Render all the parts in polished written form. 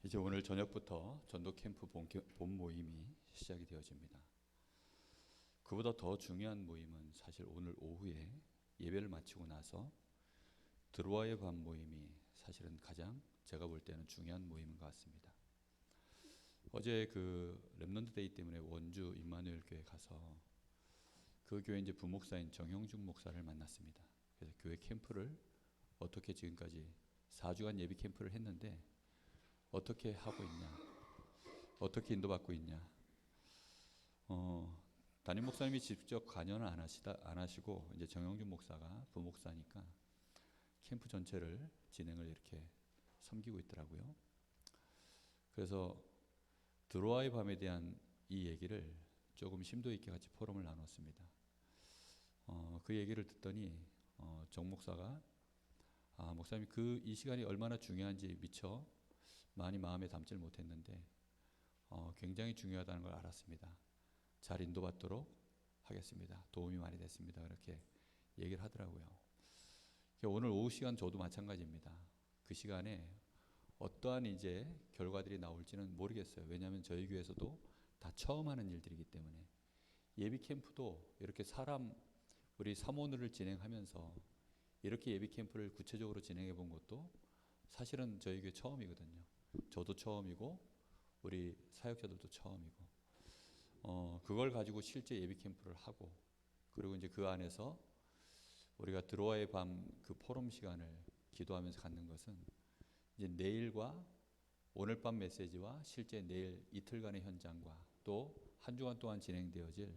이제 오늘 저녁부터 전도 캠프 본 모임이 시작이 되어집니다. 그보다 더 중요한 모임은 사실 오늘 오후에 예배를 마치고 나서 드로아의 밤 모임이 사실은 가장 제가 볼 때는 중요한 모임인 것 같습니다. 어제 그 렘넌트 데이 때문에 원주 임마누엘 교회 가서 그 교회 이제 부목사인 정형준 목사를 만났습니다. 그래서 교회 캠프를 어떻게 지금까지 4주간 예비 캠프를 했는데 어떻게 하고 있냐, 어떻게 인도받고 있냐. 담임 목사님이 직접 관여는 안 하시고 이제 정영준 목사가 부목사니까 캠프 전체를 진행을 이렇게 섬기고 있더라고요. 그래서 드로아의 밤에 대한 이 얘기를 조금 심도 있게 같이 포럼을 나눴습니다. 그 얘기를 듣더니 정 목사가 목사님 이 시간이 얼마나 중요한지 미처 많이 마음에 담질 못했는데 굉장히 중요하다는 걸 알았습니다. 잘 인도받도록 하겠습니다. 도움이 많이 됐습니다. 그렇게 얘기를 하더라고요. 오늘 오후 시간 저도 마찬가지입니다. 그 시간에 어떠한 이제 결과들이 나올지는 모르겠어요. 왜냐하면 저희 교회에서도 다 처음 하는 일들이기 때문에 예비 캠프도 이렇게 우리 사모늘을 진행하면서 이렇게 예비 캠프를 구체적으로 진행해 본 것도 사실은 저희 교회 처음이거든요. 저도 처음이고 우리 사역자들도 처음이고 그걸 가지고 실제 예비 캠프를 하고 그리고 이제 그 안에서 우리가 드로아의 밤 그 포럼 시간을 기도하면서 갖는 것은 이제 내일과 오늘 밤 메시지와 실제 내일 이틀간의 현장과 또 한 주간 동안 진행되어질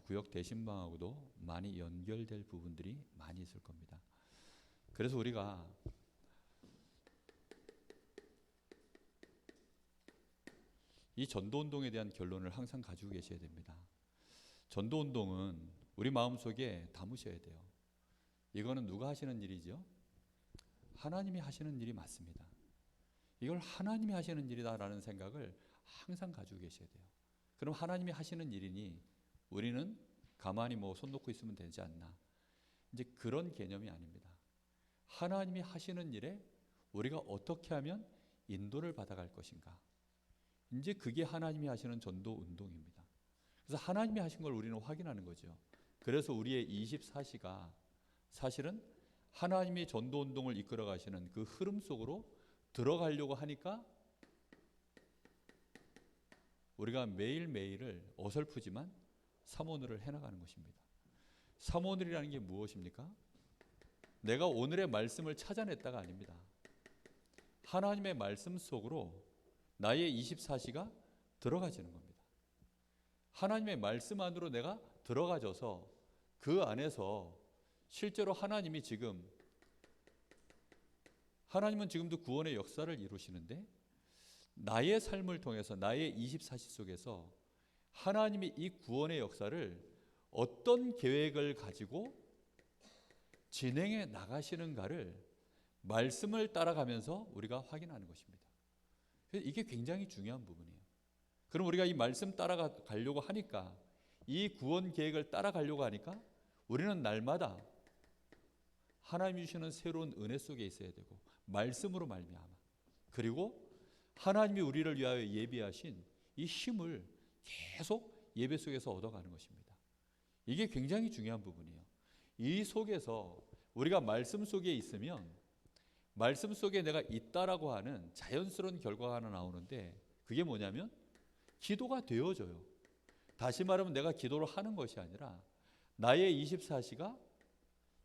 구역 대신방하고도 많이 연결될 부분들이 많이 있을 겁니다. 그래서 우리가 이 전도운동에 대한 결론을 항상 가지고 계셔야 됩니다. 전도운동은 우리 마음속에 담으셔야 돼요. 이거는 누가 하시는 일이죠? 하나님이 하시는 일이 맞습니다. 이걸 하나님이 하시는 일이다라는 생각을 항상 가지고 계셔야 돼요. 그럼 하나님이 하시는 일이니 우리는 가만히 손 놓고 있으면 되지 않나. 이제 그런 개념이 아닙니다. 하나님이 하시는 일에 우리가 어떻게 하면 인도를 받아갈 것인가. 이제 그게 하나님이 하시는 전도 운동입니다. 그래서 하나님이 하신 걸 우리는 확인하는 거죠. 그래서 우리의 24시가 사실은 하나님이 전도 운동을 이끌어 가시는 그 흐름 속으로 들어가려고 하니까 우리가 매일매일을 어설프지만 사모늘을 해나가는 것입니다. 사모늘이라는 게 무엇입니까? 내가 오늘의 말씀을 찾아냈다가 아닙니다. 하나님의 말씀 속으로 나의 24시가 들어가지는 겁니다. 하나님의 말씀 안으로 내가 들어가져서 그 안에서 실제로 하나님은 지금도 구원의 역사를 이루시는데 나의 삶을 통해서 나의 24시 속에서 하나님이 이 구원의 역사를 어떤 계획을 가지고 진행해 나가시는가를 말씀을 따라가면서 우리가 확인하는 것입니다. 이게 굉장히 중요한 부분이에요. 그럼 우리가 이 말씀 따라가려고 하니까 이 구원 계획을 따라가려고 하니까 우리는 날마다 하나님이 주시는 새로운 은혜 속에 있어야 되고 말씀으로 말미암아 그리고 하나님이 우리를 위하여 예비하신 이 힘을 계속 예배 속에서 얻어가는 것입니다. 이게 굉장히 중요한 부분이에요. 이 속에서 우리가 말씀 속에 있으면 말씀 속에 내가 있다라고 하는 자연스러운 결과가 하나 나오는데 그게 뭐냐면 기도가 되어져요. 다시 말하면 내가 기도를 하는 것이 아니라 나의 24시가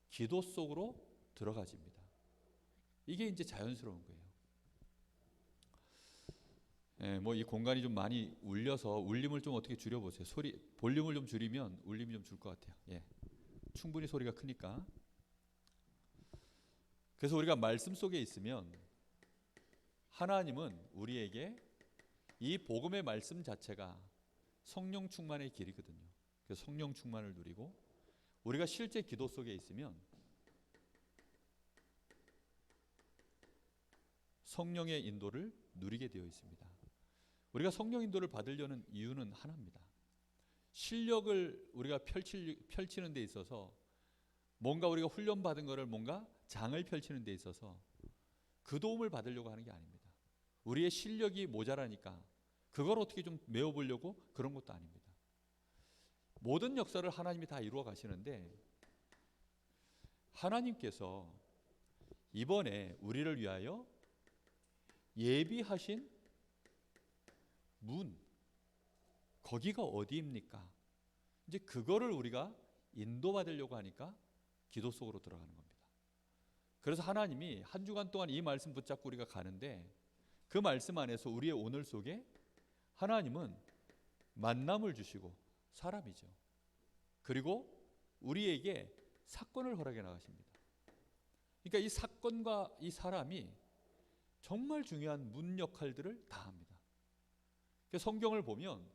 기도 속으로 들어가집니다. 이게 이제 자연스러운 거예요. 이 공간이 좀 많이 울려서 울림을 좀 어떻게 줄여보세요. 볼륨을 좀 줄이면 울림이 좀 줄 것 같아요. 충분히 소리가 크니까. 그래서 우리가 말씀 속에 있으면 하나님은 우리에게 이 복음의 말씀 자체가 성령 충만의 길이거든요. 그래서 성령 충만을 누리고 우리가 실제 기도 속에 있으면 성령의 인도를 누리게 되어 있습니다. 우리가 성령 인도를 받으려는 이유는 하나입니다. 실력을 우리가 펼치는 데 있어서 뭔가 우리가 훈련받은 것을 뭔가 장을 펼치는 데 있어서 그 도움을 받으려고 하는 게 아닙니다. 우리의 실력이 모자라니까 그걸 어떻게 좀 메워보려고 그런 것도 아닙니다. 모든 역사를 하나님이 다 이루어 가시는데 하나님께서 이번에 우리를 위하여 예비하신 문, 거기가 어디입니까? 이제 그거를 우리가 인도받으려고 하니까 기도 속으로 들어가는 겁니다. 그래서 하나님이 한 주간 동안 이 말씀 붙잡고 우리가 가는데 그 말씀 안에서 우리의 오늘 속에 하나님은 만남을 주시고 사람이죠. 그리고 우리에게 사건을 허락해 나가십니다. 그러니까 이 사건과 이 사람이 정말 중요한 문 역할들을 다 합니다. 성경을 보면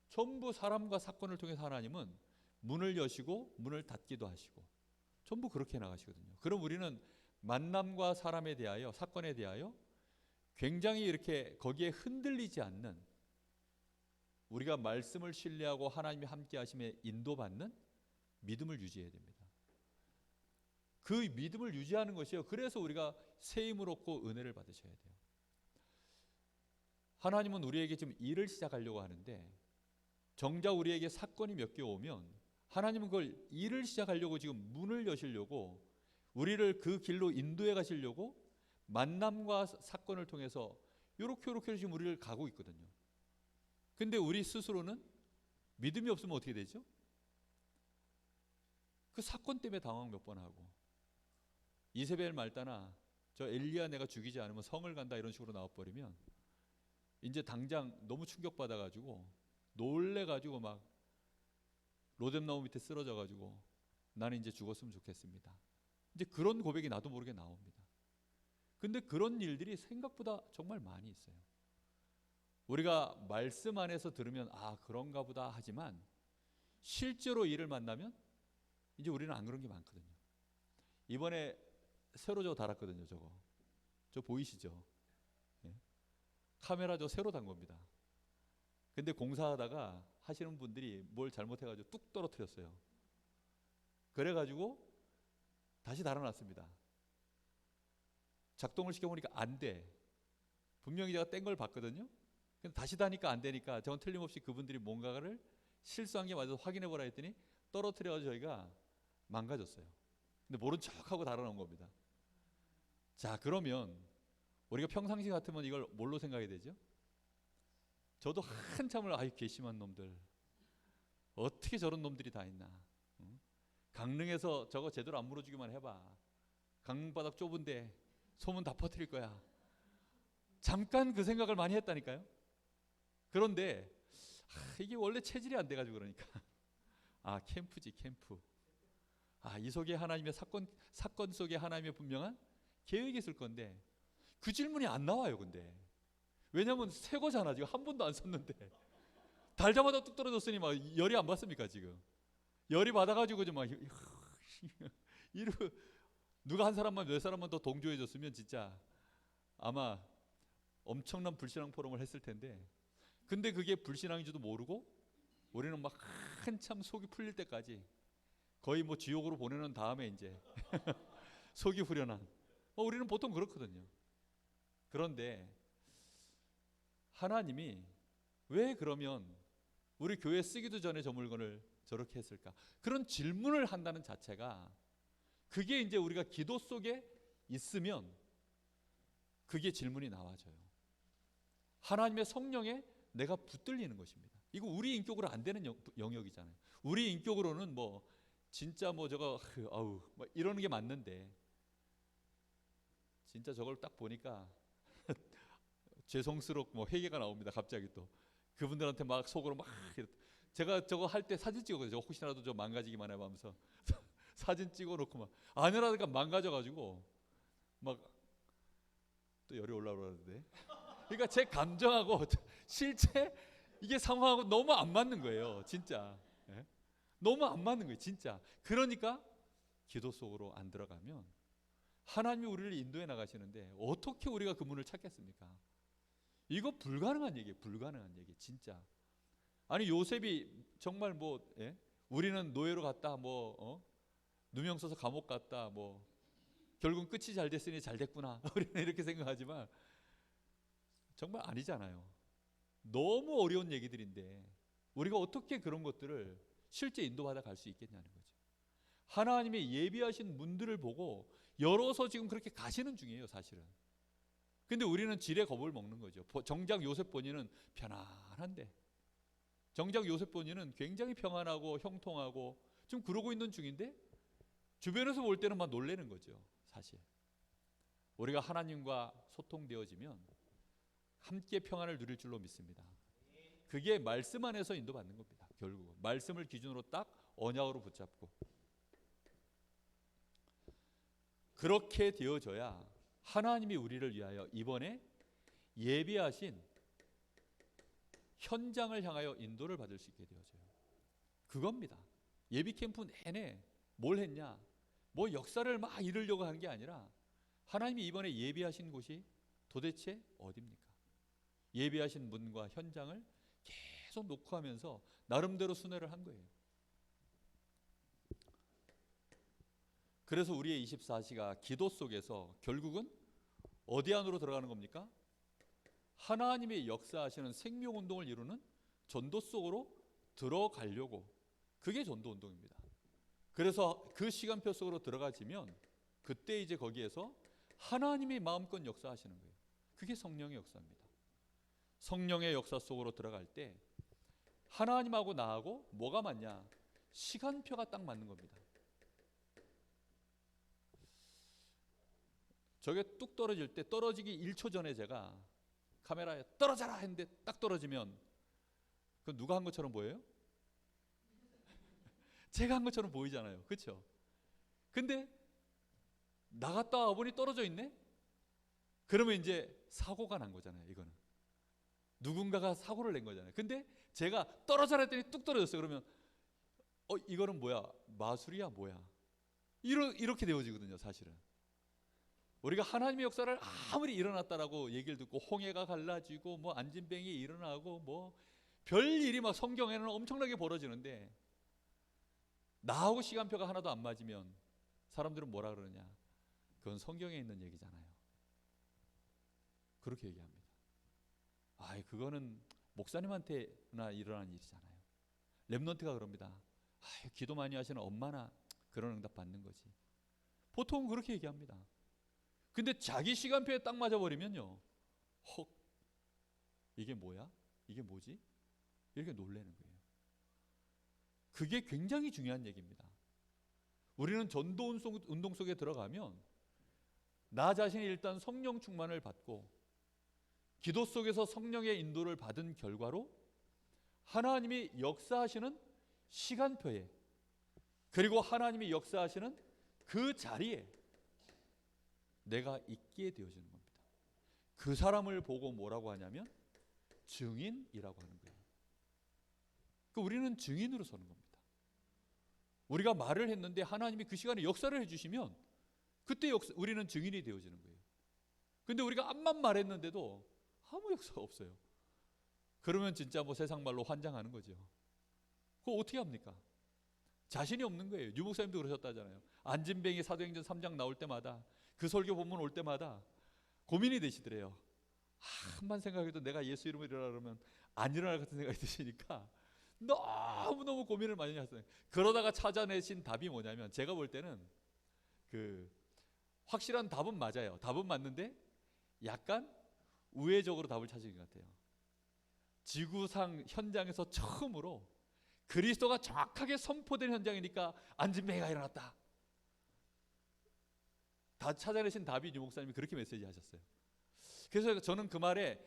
전부 사람과 사건을 통해서 하나님은 문을 여시고 문을 닫기도 하시고 전부 그렇게 나가시거든요. 그럼 우리는 만남과 사람에 대하여, 사건에 대하여 굉장히 이렇게 거기에 흔들리지 않는, 우리가 말씀을 신뢰하고 하나님이 함께 하심에 인도받는 믿음을 유지해야 됩니다. 그 믿음을 유지하는 것이요, 그래서 우리가 새 힘을 얻고 은혜를 받으셔야 돼요. 하나님은 우리에게 지금 일을 시작하려고 하는데 정작 우리에게 사건이 몇 개 오면 하나님은 그걸 일을 시작하려고 지금 문을 여시려고, 우리를 그 길로 인도해 가시려고 만남과 사건을 통해서 요렇게 지금 우리를 가고 있거든요. 근데 우리 스스로는 믿음이 없으면 어떻게 되죠? 그 사건 때문에 당황 몇 번 하고, 이세벨 말따나 저 엘리야 내가 죽이지 않으면 성을 간다 이런 식으로 나와버리면 이제 당장 너무 충격받아가지고 놀래가지고 막 로뎀나무 밑에 쓰러져가지고 나는 이제 죽었으면 좋겠습니다. 이제 그런 고백이 나도 모르게 나옵니다. 근데 그런 일들이 생각보다 정말 많이 있어요. 우리가 말씀 안에서 들으면 아 그런가 보다 하지만 실제로 일을 만나면 이제 우리는 안 그런 게 많거든요. 이번에 새로 저 달았거든요. 저 보이시죠? 예? 카메라 저 새로 단 겁니다. 근데 공사하다가 하시는 분들이 뭘 잘못해가지고 뚝 떨어뜨렸어요. 그래가지고 다시 달아놨습니다. 작동을 시켜보니까 안 돼. 분명히 제가 뗀 걸 봤거든요. 근데 다시 다니까 안 되니까 저는 틀림없이 그분들이 뭔가를 실수한 게 맞아서 확인해보라 했더니 떨어뜨려가지고 저희가 망가졌어요. 근데 모른 척하고 달아놓은 겁니다. 자, 그러면 우리가 평상시 같으면 이걸 뭘로 생각해야 되죠? 저도 한참을 아유 괘씸한 놈들, 어떻게 저런 놈들이 다 있나. 응? 강릉에서 저거 제대로 안 물어주기만 해봐. 강바닥 좁은데 소문 다 퍼뜨릴 거야. 잠깐 그 생각을 많이 했다니까요. 그런데 이게 원래 체질이 안 돼가지고 그러니까 아 캠프지 캠프. 아 이 속에 하나님의 사건 속에 하나님의 분명한 계획이 있을 건데 그 질문이 안 나와요. 근데 왜냐면 새 거잖아. 지금 한 번도 안 썼는데 달자마자 뚝 떨어졌으니 막 열이 안 받습니까 지금? 열이 받아가지고 좀 막 이러 누가 한 사람만 몇 사람만 더 동조해줬으면 진짜 아마 엄청난 불신앙 포럼을 했을 텐데, 근데 그게 불신앙인지도 모르고 우리는 막 한참 속이 풀릴 때까지 거의 뭐 지옥으로 보내는 다음에 이제 속이 후련한 우리는 보통 그렇거든요. 그런데 하나님이 왜 그러면 우리 교회 쓰기도 전에 저 물건을 저렇게 했을까? 그런 질문을 한다는 자체가, 그게 이제 우리가 기도 속에 있으면 그게 질문이 나와져요. 하나님의 성령에 내가 붙들리는 것입니다. 이거 우리 인격으로 안 되는 영역이잖아요. 우리 인격으로는 뭐 진짜 뭐 저거 아우 뭐 이러는 게 맞는데 진짜 저걸 딱 보니까 죄송스럽고 뭐 회개가 나옵니다. 갑자기 또 그분들한테 막 속으로 막 제가 저거 할 때 사진 찍었거든요. 혹시라도 저 망가지기만 해보면서 사진 찍어놓고 막 아니라니까 망가져가지고 막 또 열이 올라오는데, 그러니까 제 감정하고 실제 이게 상황하고 너무 안 맞는 거예요. 진짜 예? 너무 안 맞는 거예요. 진짜. 그러니까 기도 속으로 안 들어가면 하나님이 우리를 인도해 나가시는데 어떻게 우리가 그 문을 찾겠습니까? 이거 불가능한 얘기예요. 불가능한 얘기 진짜. 아니 요셉이 정말 뭐 예? 우리는 노예로 갔다 뭐 누명 써서 감옥 갔다 뭐 결국 끝이 잘 됐으니 잘 됐구나 우리는 이렇게 생각하지만 정말 아니잖아요. 너무 어려운 얘기들인데 우리가 어떻게 그런 것들을 실제 인도받아 갈 수 있겠냐는 거죠. 하나님의 예비하신 문들을 보고 열어서 지금 그렇게 가시는 중이에요, 사실은. 근데 우리는 지레 겁을 먹는 거죠. 정작 요셉 본인은 편안한데, 정작 요셉 본인은 굉장히 평안하고 형통하고 좀 그러고 있는 중인데 주변에서 볼 때는 막 놀라는 거죠, 사실. 우리가 하나님과 소통되어지면 함께 평안을 누릴 줄로 믿습니다. 그게 말씀 안에서 인도받는 겁니다. 결국 말씀을 기준으로 딱 언약으로 붙잡고 그렇게 되어져야 하나님이 우리를 위하여 이번에 예비하신 현장을 향하여 인도를 받을 수 있게 되어져요. 그겁니다. 예비 캠프 내내 뭘 했냐? 뭐 역사를 막 이루려고 하는 게 아니라 하나님이 이번에 예비하신 곳이 도대체 어디입니까? 예비하신 문과 현장을 계속 녹화하면서 나름대로 순회를 한 거예요. 그래서 우리의 24시가 기도 속에서 결국은 어디 안으로 들어가는 겁니까? 하나님의 역사하시는 생명운동을 이루는 전도 속으로 들어가려고, 그게 전도운동입니다. 그래서 그 시간표 속으로 들어가지면 그때 이제 거기에서 하나님이 마음껏 역사하시는 거예요. 그게 성령의 역사입니다. 성령의 역사 속으로 들어갈 때 하나님하고 나하고 뭐가 맞냐? 시간표가 딱 맞는 겁니다. 저게 뚝 떨어질 때 떨어지기 1초 전에 제가 카메라에 떨어져라 했는데 딱 떨어지면 그건 누가 한 것처럼 보여요? 제가 한 것처럼 보이잖아요. 그렇죠? 근데 나갔다 와보니 떨어져 있네? 그러면 이제 사고가 난 거잖아요. 이거는 누군가가 사고를 낸 거잖아요. 근데 제가 떨어져라 했더니 뚝 떨어졌어요. 그러면 이거는 뭐야? 마술이야 뭐야? 이렇게 되어지거든요, 사실은. 우리가 하나님의 역사를 아무리 일어났다라고 얘기를 듣고 홍해가 갈라지고 뭐 안진뱅이 일어나고 뭐 별일이 막 성경에는 엄청나게 벌어지는데 나하고 시간표가 하나도 안 맞으면 사람들은 뭐라 그러냐? 그건 성경에 있는 얘기잖아요. 그렇게 얘기합니다. 그거는 목사님한테나 일어난 일이잖아요. 렘넌트가 그럽니다. 기도 많이 하시는 엄마나 그런 응답 받는 거지. 보통은 그렇게 얘기합니다. 근데 자기 시간표에 딱 맞아버리면요, 헉, 이게 뭐야? 이게 뭐지? 이렇게 놀라는 거예요. 그게 굉장히 중요한 얘기입니다. 우리는 전도 운동 속에 들어가면 나 자신이 일단 성령 충만을 받고 기도 속에서 성령의 인도를 받은 결과로 하나님이 역사하시는 시간표에, 그리고 하나님이 역사하시는 그 자리에 내가 있게 되어지는 겁니다. 그 사람을 보고 뭐라고 하냐면 증인이라고 하는 거예요. 우리는 증인으로 서는 겁니다. 우리가 말을 했는데 하나님이 그 시간에 역사를 해주시면 그때 우리는 증인이 되어지는 거예요. 근데 우리가 암만 말했는데도 아무 역사가 없어요. 그러면 진짜 뭐 세상 말로 환장하는 거죠. 그거 어떻게 합니까? 자신이 없는 거예요. 유 목사님도 그러셨다잖아요. 안진뱅이 사도행전 3장 나올 때마다, 그 설교 본문 올 때마다 고민이 되시더래요. 한만 생각해도 내가 예수 이름으로 일어나 그러면 안 일어날 것 같은 생각이 드시니까 너무너무 고민을 많이 하셨어요. 그러다가 찾아내신 답이 뭐냐면, 제가 볼 때는 확실한 답은 맞아요. 답은 맞는데 약간 우회적으로 답을 찾으신 것 같아요. 지구상 현장에서 처음으로 그리스도가 정확하게 선포된 현장이니까 안진뱅이가 일어났다. 다 찾아내신 답이 유 목사님이 그렇게 메시지 하셨어요. 그래서 저는 그 말에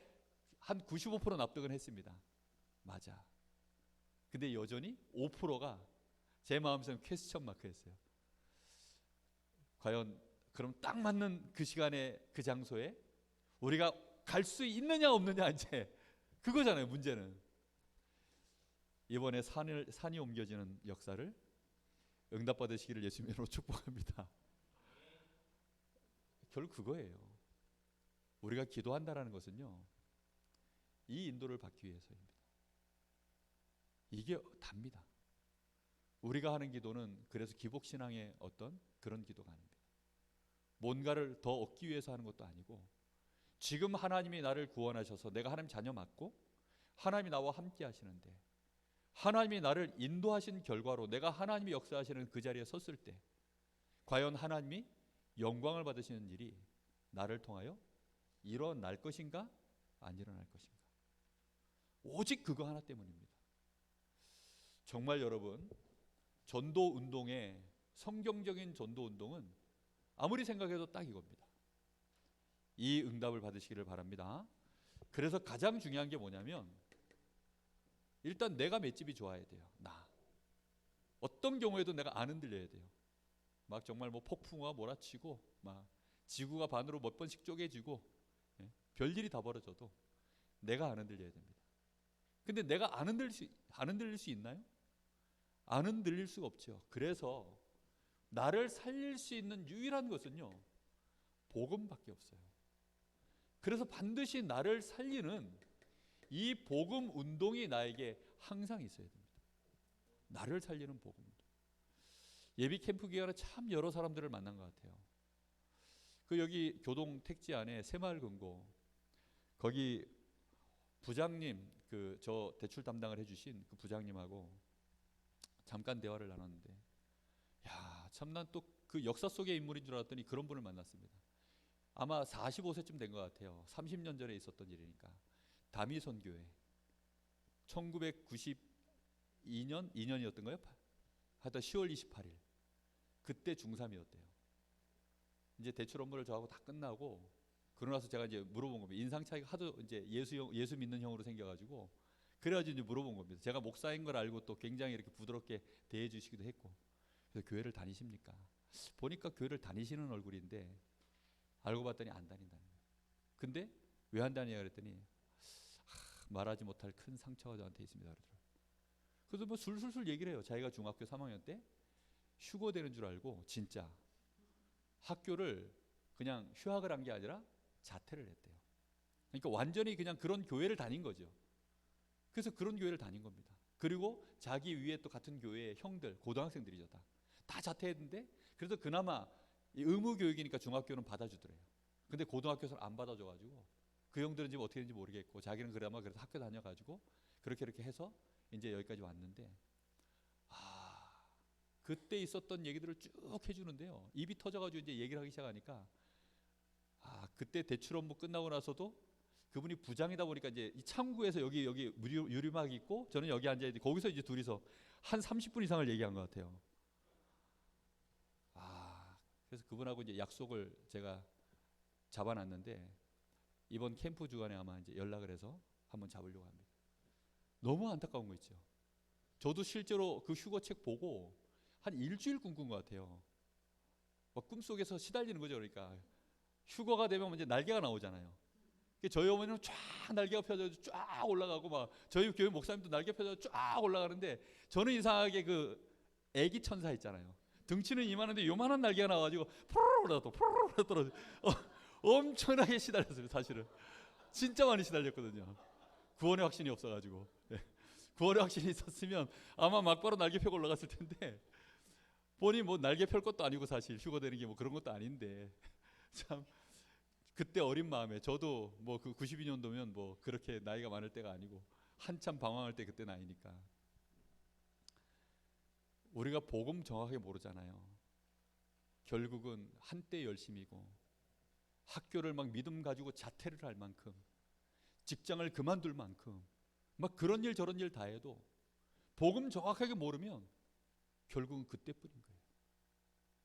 한 95% 납득은 했습니다. 맞아. 근데 여전히 5%가 제 마음속에 퀘스천 마크였어요. 과연 그럼 딱 맞는 그 시간에 그 장소에 우리가 갈 수 있느냐 없느냐, 이제 그거잖아요, 문제는. 이번에 산이 옮겨지는 역사를 응답받으시기를 예수님 이름으로 축복합니다. 결국 그거예요. 우리가 기도한다라는 것은요, 이 인도를 받기 위해서입니다. 이게 답니다. 우리가 하는 기도는 그래서 기복신앙의 어떤 그런 기도가 아닙니다. 뭔가를 더 얻기 위해서 하는 것도 아니고 지금 하나님이 나를 구원하셔서 내가 하나님 자녀 맞고 하나님이 나와 함께 하시는데, 하나님이 나를 인도하신 결과로 내가 하나님이 역사하시는 그 자리에 섰을 때 과연 하나님이 영광을 받으시는 일이 나를 통하여 일어날 것인가 안 일어날 것인가? 오직 그거 하나 때문입니다. 정말 여러분, 전도 운동의 성경적인 전도 운동은 아무리 생각해도 딱 이겁니다. 이 응답을 받으시기를 바랍니다. 그래서 가장 중요한 게 뭐냐면, 일단 내가 맷집이 좋아야 돼요. 나 어떤 경우에도 내가 안 흔들려야 돼요. 막 정말 뭐 폭풍우가 몰아치고 막 지구가 반으로 몇 번씩 쪼개지고, 예? 별일이 다 벌어져도 내가 안 흔들려야 됩니다. 근데 내가 안 흔들릴 수 있나요? 안 흔들릴 수가 없죠. 그래서 나를 살릴 수 있는 유일한 것은요, 복음밖에 없어요. 그래서 반드시 나를 살리는 이 복음 운동이 나에게 항상 있어야 됩니다. 나를 살리는 복음 운동. 예비 캠프 기간에 참 여러 사람들을 만난 것 같아요. 그 여기 교동 택지 안에 새마을 금고, 거기 부장님, 그 저 대출 담당을 해주신 그 부장님하고 잠깐 대화를 나눴는데, 야, 참 난 또 그 역사 속의 인물인 줄 알았더니 그런 분을 만났습니다. 아마 45세쯤 된 것 같아요. 30년 전에 있었던 일이니까. 다미선 교회 1992년이었던 거예요. 하여튼 10월 28일 그때 중3이었대요. 이제 대출 업무를 저하고 다 끝나고 그러고 나서 제가 이제 물어본 겁니다. 인상 차이가 하도 이제 예수 믿는 형으로 생겨가지고, 그래가지고 이제 물어본 겁니다. 제가 목사인 걸 알고 또 굉장히 이렇게 부드럽게 대해주시기도 했고, 그래서 교회를 다니십니까? 보니까 교회를 다니시는 얼굴인데 알고 봤더니 안 다닌다는 거예요. 근데 왜 안 다니냐 그랬더니 말하지 못할 큰 상처가 저한테 있습니다 그러더라고요. 그래서 뭐 술술술 얘기를 해요. 자기가 중학교 3학년 때 휴고되는 줄 알고 진짜 학교를 그냥 휴학을 한 게 아니라 자퇴를 했대요. 그러니까 완전히 그냥 그런 교회를 다닌 거죠. 그래서 그런 교회를 다닌 겁니다. 그리고 자기 위에 또 같은 교회의 형들, 고등학생들이죠. 다 자퇴했는데, 그래서 그나마 의무 교육이니까 중학교는 받아주더래요. 근데 고등학교에서는 안 받아줘가지고 그 형들은 지금 어떻게 되는지 모르겠고, 자기는 그나마 그래서 학교 다녀가지고 그렇게 해서 이제 여기까지 왔는데, 그때 있었던 얘기들을 쭉 해주는데요. 입이 터져가지고 이제 얘기를 하기 시작하니까, 그때 대출 업무 끝나고 나서도 그분이 부장이다 보니까 이제 이 창구에서 여기 유리막 있고 저는 여기 앉아 있는데, 거기서 이제 둘이서 한 30분 이상을 얘기한 것 같아요. 그래서 그분하고 이제 약속을 제가 잡아놨는데, 이번 캠프 주간에 아마 이제 연락을 해서 한번 잡으려고 합니다. 너무 안타까운 거 있죠. 저도 실제로 그 휴거책 보고 한 일주일 꿈꾼 것 같아요. 막 꿈속에서 시달리는 거죠. 그러니까 휴거가 되면 이제 날개가 나오잖아요. 저희 어머니는 쫙 날개가 펴져 쫙 올라가고, 막 저희 교회 목사님도 날개 펴져 쫙 올라가는데, 저는 이상하게 그 애기 천사 있잖아요. 등치는 이만한데 요만한 날개가 나와가지고 푸르르 떨어져. 엄청나게 시달렸어요. 사실은 진짜 많이 시달렸거든요. 구원의 확신이 없어가지고. 구원의 확신이 있었으면 아마 막바로 날개 펴고 올라갔을 텐데, 보니 뭐 날개 펼 것도 아니고 사실 휴거되는 게 뭐 그런 것도 아닌데, 참 그때 어린 마음에, 저도 뭐 그 92년도면 뭐 그렇게 나이가 많을 때가 아니고 한참 방황할 때 그때 나이니까. 우리가 복음 정확하게 모르잖아요. 결국은 한때 열심이고, 학교를 막 믿음 가지고 자퇴를 할 만큼, 직장을 그만둘 만큼 막 그런 일 저런 일 다 해도 복음 정확하게 모르면 결국은 그때뿐인 거예요.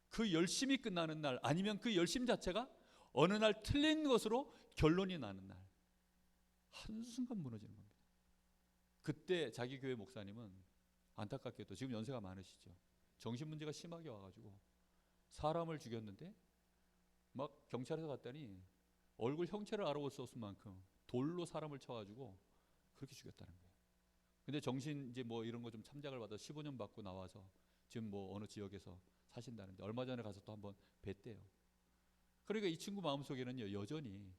그 열심이 끝나는 날, 아니면 그 열심 자체가 어느 날 틀린 것으로 결론이 나는 날, 한순간 무너지는 겁니다. 그때 자기 교회 목사님은 안타깝게도 지금 연세가 많으시죠. 정신문제가 심하게 와가지고 사람을 죽였는데, 막 경찰에서 갔더니 얼굴 형체를 알아볼 수 없을 만큼 돌로 사람을 쳐가지고 그렇게 죽였다는 거예요. 근데 정신 이제 뭐 이런 거 좀 참작을 받아 15년 받고 나와서 지금 뭐 어느 지역에서 사신다는데, 얼마 전에 가서 또 한번 뵀대요. 그러니까 이 친구 마음속에는요, 여전히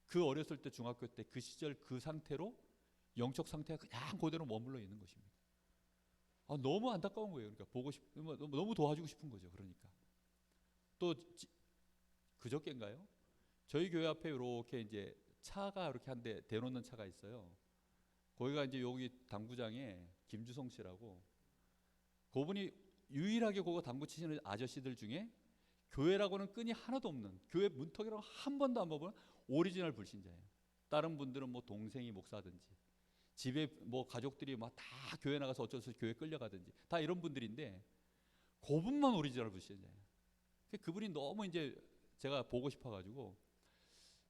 그 어렸을 때 중학교 때 그 시절 그 상태로 영적 상태가 그냥 그대로 머물러 있는 것입니다. 너무 안타까운 거예요. 그러니까 보고 너무 도와주고 싶은 거죠. 그러니까 또 그저께인가요? 저희 교회 앞에 이렇게 이제 차가 이렇게 한 대 대놓는 차가 있어요. 거기가 이제 여기 당구장에 김주성 씨라고, 그분이 유일하게 그거 당구 치시는 아저씨들 중에 교회라고는 끈이 하나도 없는, 교회 문턱이라고 한 번도 안 봐본 오리지널 불신자예요. 다른 분들은 뭐 동생이 목사든지 집에 뭐 가족들이 막 다 교회 나가서 어쩔 수 없이 교회 끌려가든지 다 이런 분들인데, 그분만 오리지널 불신자예요. 그분이 너무 이제 제가 보고 싶어가지고,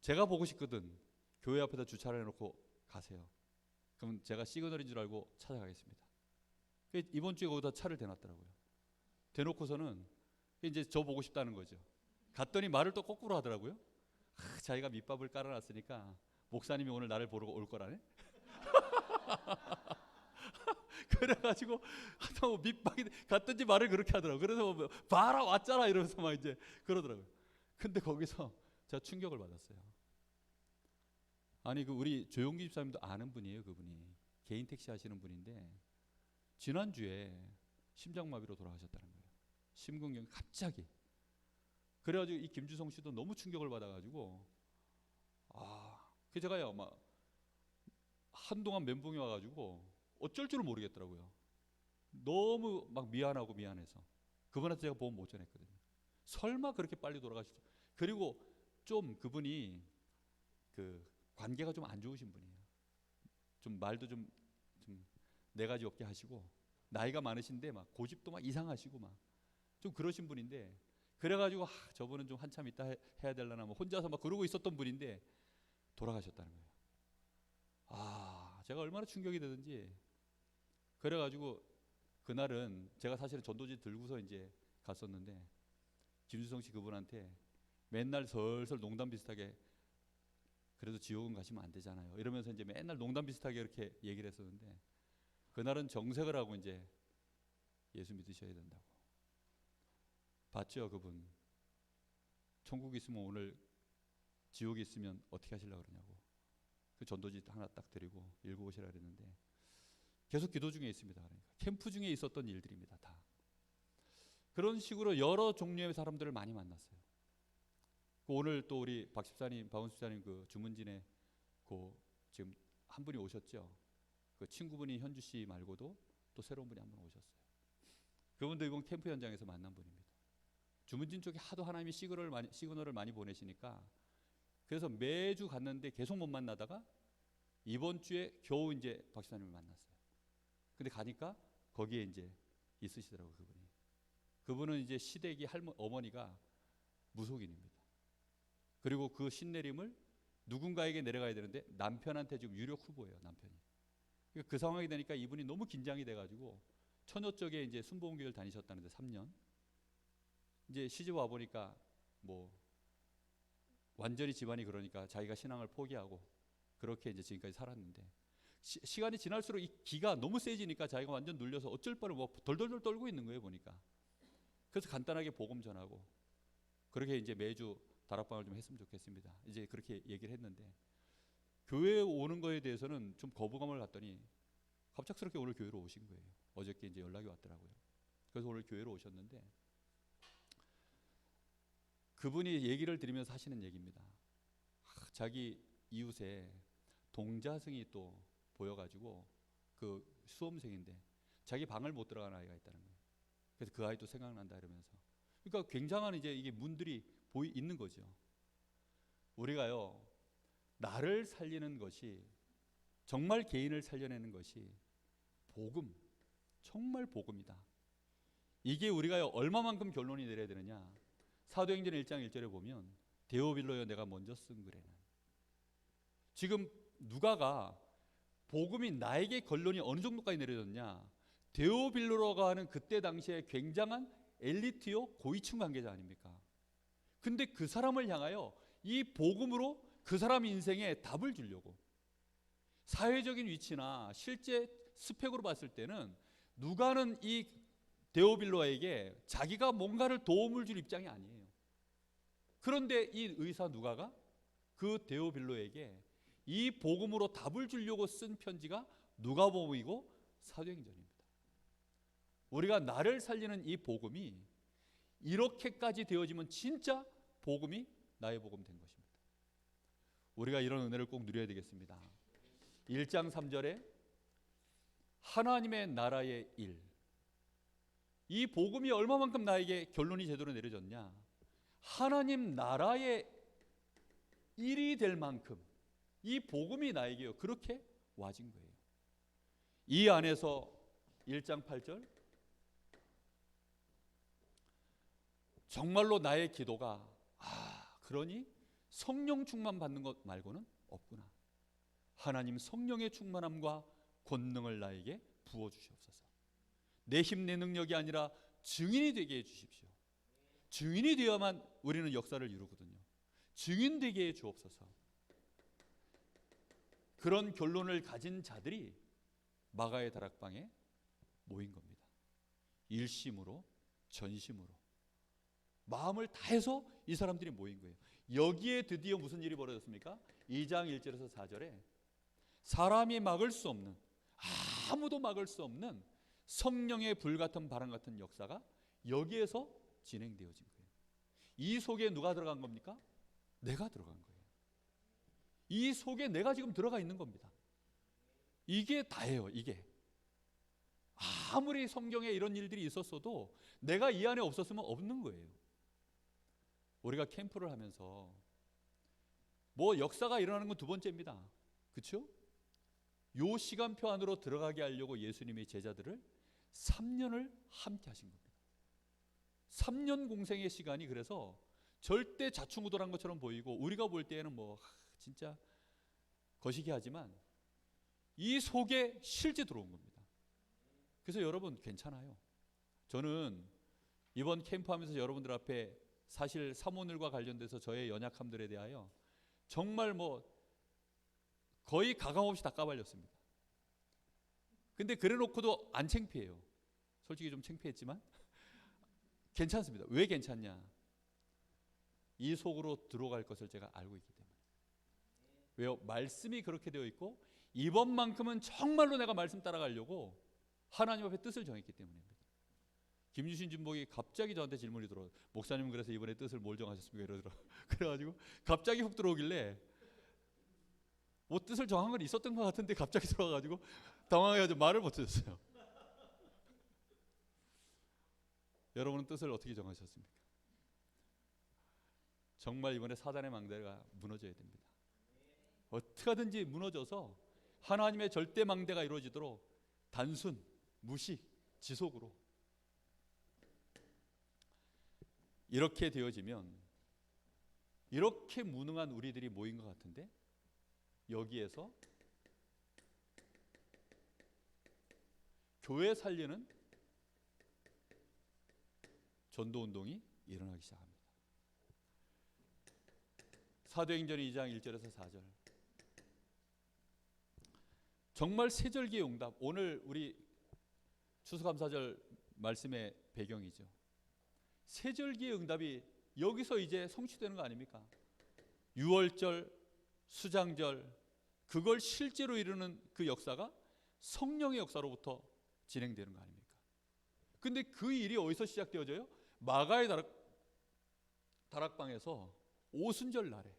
제가 보고 싶거든, 교회 앞에다 주차를 해놓고 가세요. 그럼 제가 시그널인 줄 알고 찾아가겠습니다. 이번 주에 거기다 차를 대놨더라고요. 대놓고서는 이제 저 보고 싶다는 거죠. 갔더니 말을 또 거꾸로 하더라고요. 자기가 밑밥을 깔아놨으니까 목사님이 오늘 나를 보러 올 거라네. 그래가지고 뭐 밑밥이 갔든지 말을 그렇게 하더라고요. 그래서 뭐 봐라 왔잖아 이러면서 막 이제 그러더라고요. 근데 거기서 제가 충격을 받았어요. 아니 그 우리 조용기 집사님도 아는 분이에요. 그분이 개인 택시 하시는 분인데 지난주에 심장마비로 돌아가셨다는 거예요. 심근경이 갑자기. 그래가지고 이 김주성 씨도 너무 충격을 받아가지고, 그 제가요 막 한동안 멘붕이 와가지고 어쩔 줄을 모르겠더라고요. 너무 막 미안하고 미안해서 그분한테 제가 보험 못 전했거든요. 설마 그렇게 빨리 돌아가시죠. 그리고 좀 그분이 그 관계가 좀 안 좋으신 분이에요. 좀 말도 좀 네 가지 없게 하시고, 나이가 많으신데 막 고집도 막 이상하시고 막 좀 그러신 분인데, 그래가지고 저분은 좀 한참 있다 해야 되려나 뭐 혼자서 막 그러고 있었던 분인데 돌아가셨다는 거예요. 제가 얼마나 충격이 되든지. 그래가지고 그날은 제가 사실은 전도지 들고서 이제 갔었는데, 김주성 씨 그분한테 맨날 설설 농담 비슷하게, 그래도 지옥은 가시면 안 되잖아요 이러면서 이제 맨날 농담 비슷하게 이렇게 얘기를 했었는데, 그날은 정색을 하고 이제 예수 믿으셔야 된다고. 봤죠? 그분 천국이 있으면 오늘 지옥이 있으면 어떻게 하시려고 그러냐고. 그 전도지 하나 딱 드리고 읽어보시라 그랬는데 계속 기도 중에 있습니다. 그러니까 캠프 중에 있었던 일들입니다. 다 그런 식으로 여러 종류의 사람들을 많이 만났어요. 오늘 또 우리 박 집사님, 박원 집사님 그 주문진에 그 지금 한 분이 오셨죠. 그 친구분이 현주 씨 말고도 또 새로운 분이 한 분 오셨어요. 그분도 이번 캠프 현장에서 만난 분입니다. 주문진 쪽에 하도 하나님이 시그널을 많이 보내시니까, 그래서 매주 갔는데 계속 못 만나다가 이번 주에 겨우 이제 박 집사님을 만났어요. 근데 가니까 거기에 이제 있으시더라고요. 그분은 이제 시댁이 어머니가 무속인입니다. 그리고 그 신내림을 누군가에게 내려가야 되는데 남편한테 지금 유력 후보예요. 남편이. 그 상황이 되니까 이분이 너무 긴장이 돼가지고 처녀 쪽에 이제 순복음교회를 다니셨다는데 3년. 이제 시집 와 보니까 뭐 완전히 집안이 그러니까 자기가 신앙을 포기하고 그렇게 이제 지금까지 살았는데, 시간이 지날수록 이 기가 너무 세지니까 자기가 완전 눌려서 어쩔 바를 뭐 덜덜덜 떨고 있는 거예요 보니까. 그래서 간단하게 복음 전하고 그렇게 이제 매주 다락방을 좀 했으면 좋겠습니다. 이제 그렇게 얘기를 했는데, 교회에 오는 거에 대해서는 좀 거부감을 갖더니 갑작스럽게 오늘 교회로 오신 거예요. 어저께 이제 연락이 왔더라고요. 그래서 오늘 교회로 오셨는데, 그분이 얘기를 들으면서 하시는 얘기입니다. 자기 이웃에 동자승이 또 보여가지고 그 수험생인데 자기 방을 못 들어가는 아이가 있다는 거예요. 그래서 그 아이도 생각난다 이러면서, 그러니까 굉장한 이제 이게 문들이 있는 거죠. 우리가요 나를 살리는 것이, 정말 개인을 살려내는 것이 복음, 정말 복음이다. 이게 우리가요 얼마만큼 결론이 내려야 되느냐. 사도행전 1장 1절에 보면 데오빌로여 내가 먼저 쓴 글에는, 지금 누가가 복음이 나에게 결론이 어느 정도까지 내려졌냐. 데오빌로라고 하는 그때 당시에 굉장한 엘리트요 고위층 관계자 아닙니까? 근데 그 사람을 향하여 이 복음으로 그 사람 인생에 답을 주려고, 사회적인 위치나 실제 스펙으로 봤을 때는 누가는 이 데오빌로에게 자기가 뭔가를 도움을 줄 입장이 아니에요. 그런데 이 의사 누가가 그 데오빌로에게 이 복음으로 답을 주려고 쓴 편지가 누가복음이고 사도행전입니다. 우리가 나를 살리는 이 복음이 이렇게까지 되어지면 진짜 복음이 나의 복음 된 것입니다. 우리가 이런 은혜를 꼭 누려야 되겠습니다. 1장 3절에 하나님의 나라의 일, 이 복음이 얼마만큼 나에게 결론이 제대로 내려졌냐, 하나님 나라의 일이 될 만큼 이 복음이 나에게요 그렇게 와진 거예요. 이 안에서 1장 8절, 정말로 나의 기도가 그러니 성령 충만 받는 것 말고는 없구나. 하나님 성령의 충만함과 권능을 나에게 부어주시옵소서. 내 힘 내 능력이 아니라 증인이 되게 해주십시오. 증인이 되어야만 우리는 역사를 이루거든요. 증인 되게 해주옵소서. 그런 결론을 가진 자들이 마가의 다락방에 모인 겁니다. 일심으로 전심으로 마음을 다해서 이 사람들이 모인 거예요. 여기에 드디어 무슨 일이 벌어졌습니까? 2장 1절에서 4절에 사람이 막을 수 없는, 아무도 막을 수 없는 성령의 불같은 바람 같은 역사가 여기에서 진행되어진 거예요. 이 속에 누가 들어간 겁니까? 내가 들어간 거예요. 이 속에 내가 지금 들어가 있는 겁니다. 이게 다예요. 이게 아무리 성경에 이런 일들이 있었어도 내가 이 안에 없었으면 없는 거예요. 우리가 캠프를 하면서 뭐 역사가 일어나는 건 두 번째입니다. 그렇죠? 요 시간표 안으로 들어가게 하려고 예수님의 제자들을 3년을 함께 하신 겁니다. 3년 공생의 시간이 그래서 절대 자충우돌한 것처럼 보이고 우리가 볼 때에는 뭐 진짜 거시기 하지만 이 속에 실제 들어온 겁니다. 그래서 여러분 괜찮아요. 저는 이번 캠프하면서 여러분들 앞에 사실 사모늘과 관련돼서 저의 연약함들에 대하여 정말 뭐 거의 가감없이 다 까발렸습니다. 근데 그래놓고도 안 창피해요. 솔직히 좀 창피했지만 괜찮습니다. 왜 괜찮냐? 이 속으로 들어갈 것을 제가 알고 있기 때문에. 왜요? 말씀이 그렇게 되어 있고 이번만큼은 정말로 내가 말씀 따라가려고 하나님 앞에 뜻을 정했기 때문입니다. 김유신 진목이 갑자기 저한테 질문이 들어와요. 목사님은 그래서 이번에 뜻을 뭘 정하셨습니까? 이러더라고요. 그래가지고 갑자기 훅 들어오길래 뭐 뜻을 정한 건 있었던 것 같은데 갑자기 들어와가지고 당황해가지고 말을 못했어요. 여러분은 뜻을 어떻게 정하셨습니까? 정말 이번에 사단의 망대가 무너져야 됩니다. 어떻게 하든지 무너져서 하나님의 절대 망대가 이루어지도록 단순, 무식, 지속으로 이렇게 되어지면 이렇게 무능한 우리들이 모인 것 같은데 여기에서 교회 살리는 전도운동이 일어나기 시작합니다. 사도행전 2장 1절에서 4절, 정말 세절기의 응답, 오늘 우리 추수감사절 말씀의 배경이죠. 세절기의 응답이 여기서 이제 성취되는 거 아닙니까? 유월절, 수장절, 그걸 실제로 이루는 그 역사가 성령의 역사로부터 진행되는 거 아닙니까? 근데 그 일이 어디서 시작되어져요? 마가의 다락방에서 오순절 날에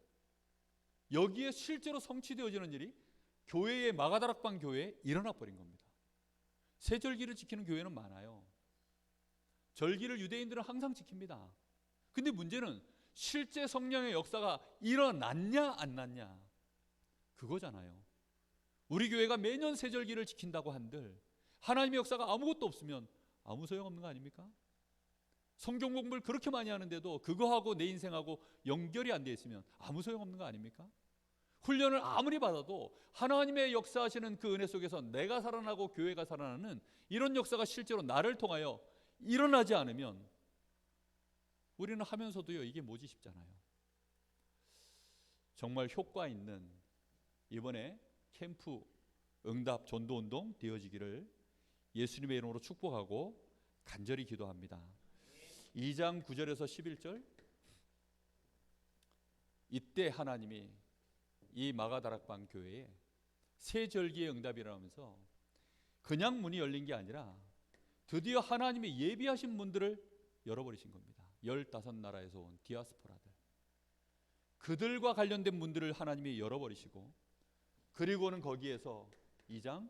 여기에 실제로 성취되어지는 일이 교회의 마가다락방 교회에 일어나 버린 겁니다. 세절기를 지키는 교회는 많아요. 절기를 유대인들은 항상 지킵니다. 근데 문제는 실제 성령의 역사가 일어났냐 안 났냐 그거잖아요. 우리 교회가 매년 세절기를 지킨다고 한들 하나님의 역사가 아무것도 없으면 아무 소용없는 거 아닙니까? 성경 공부를 그렇게 많이 하는데도 그거하고 내 인생하고 연결이 안 돼 있으면 아무 소용없는 거 아닙니까? 훈련을 아무리 받아도 하나님의 역사하시는 그 은혜 속에서 내가 살아나고 교회가 살아나는 이런 역사가 실제로 나를 통하여 일어나지 않으면 우리는 하면서도요 이게 뭐지 싶잖아요. 정말 효과 있는 이번에 캠프 응답 전도운동 되어지기를 예수님의 이름으로 축복하고 간절히 기도합니다. 2장 9절에서 11절, 이때 하나님이 이 마가다락방 교회에 세절기의 응답이라면서 그냥 문이 열린 게 아니라 드디어 하나님이 예비하신 분들을 열어버리신 겁니다. 15나라에서 온 디아스포라들, 그들과 관련된 문들을 하나님이 열어버리시고, 그리고는 거기에서 2장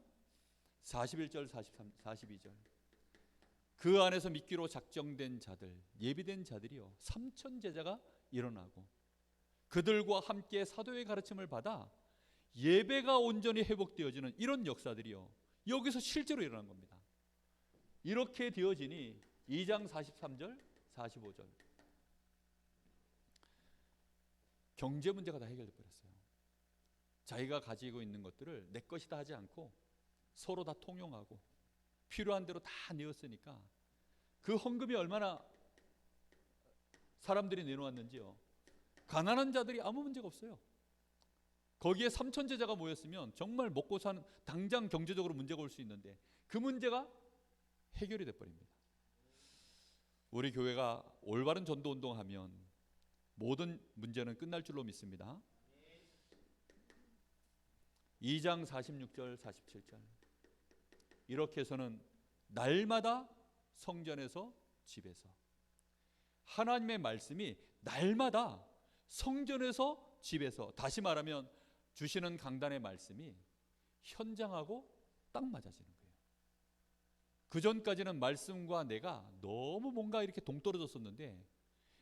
41절 43, 42절 그 안에서 믿기로 작정된 자들, 예비된 자들이요 3천 제자가 일어나고 그들과 함께 사도의 가르침을 받아 예배가 온전히 회복되어지는 이런 역사들이요 여기서 실제로 일어난 겁니다. 이렇게 되어지니 2장 43절 45절 경제 문제가 다 해결돼 버렸어요. 자기가 가지고 있는 것들을 내 것이다 하지 않고 서로 다 통용하고 필요한 대로 다 내었으니까 그 헌금이 얼마나 사람들이 내놓았는지요. 가난한 자들이 아무 문제가 없어요. 거기에 3천 제자가 모였으면 정말 먹고 사는 당장 경제적으로 문제가 올 수 있는데 그 문제가 해결이 돼버립니다. 우리 교회가 올바른 전도 운동하면 모든 문제는 끝날 줄로 믿습니다. 2장 46절 47절 이렇게 해서는 날마다 성전에서 집에서 하나님의 말씀이 날마다 성전에서 집에서, 다시 말하면 주시는 강단의 말씀이 현장하고 딱 맞아지는 거예요. 그 전까지는 말씀과 내가 너무 뭔가 이렇게 동떨어졌었는데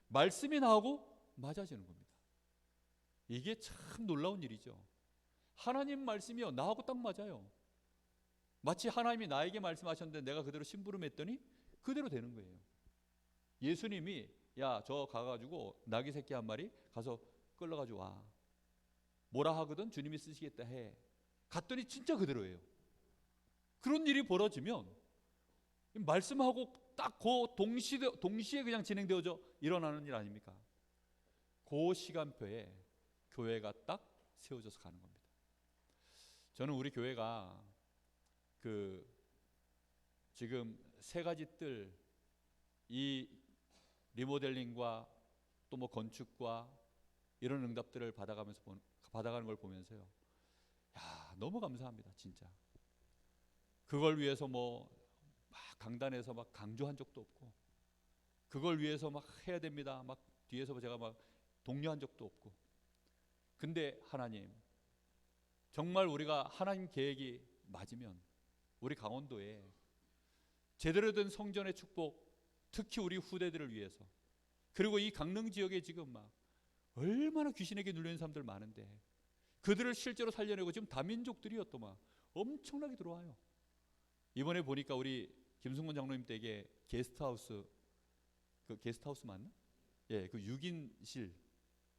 말씀이 나오고 맞아지는 겁니다. 이게 참 놀라운 일이죠. 하나님 말씀이요 나하고 딱 맞아요. 마치 하나님이 나에게 말씀하셨는데 내가 그대로 심부름했더니 그대로 되는 거예요. 예수님이 야 저 가가지고 나귀 새끼 한 마리 가서 끌러가지고 와, 뭐라 하거든 주님이 쓰시겠다 해. 갔더니 진짜 그대로예요. 그런 일이 벌어지면 말씀하고 딱 그 동시에 그냥 진행되어져 일어나는 일 아닙니까? 그 시간표에 교회가 딱 세워져서 가는 겁니다. 저는 우리 교회가 그 지금 세 가지 뜰, 이 리모델링과 또 뭐 건축과 이런 응답들을 받아가는 걸 보면서요, 야 너무 감사합니다 진짜. 그걸 위해서 뭐 막 강단에서 막 강조한 적도 없고, 그걸 위해서 막 해야 됩니다 막 뒤에서 제가 막 독려한 적도 없고. 근데 하나님 정말 우리가 하나님 계획이 맞으면 우리 강원도에 제대로 된 성전의 축복, 특히 우리 후대들을 위해서, 그리고 이 강릉 지역에 지금 막 얼마나 귀신에게 눌려있는 사람들 많은데 그들을 실제로 살려내고 지금 다민족들이요 또 막 엄청나게 들어와요. 이번에 보니까 우리 김승곤 장로님 댁에 게스트하우스, 그 게스트하우스 맞나? 예, 그 6인실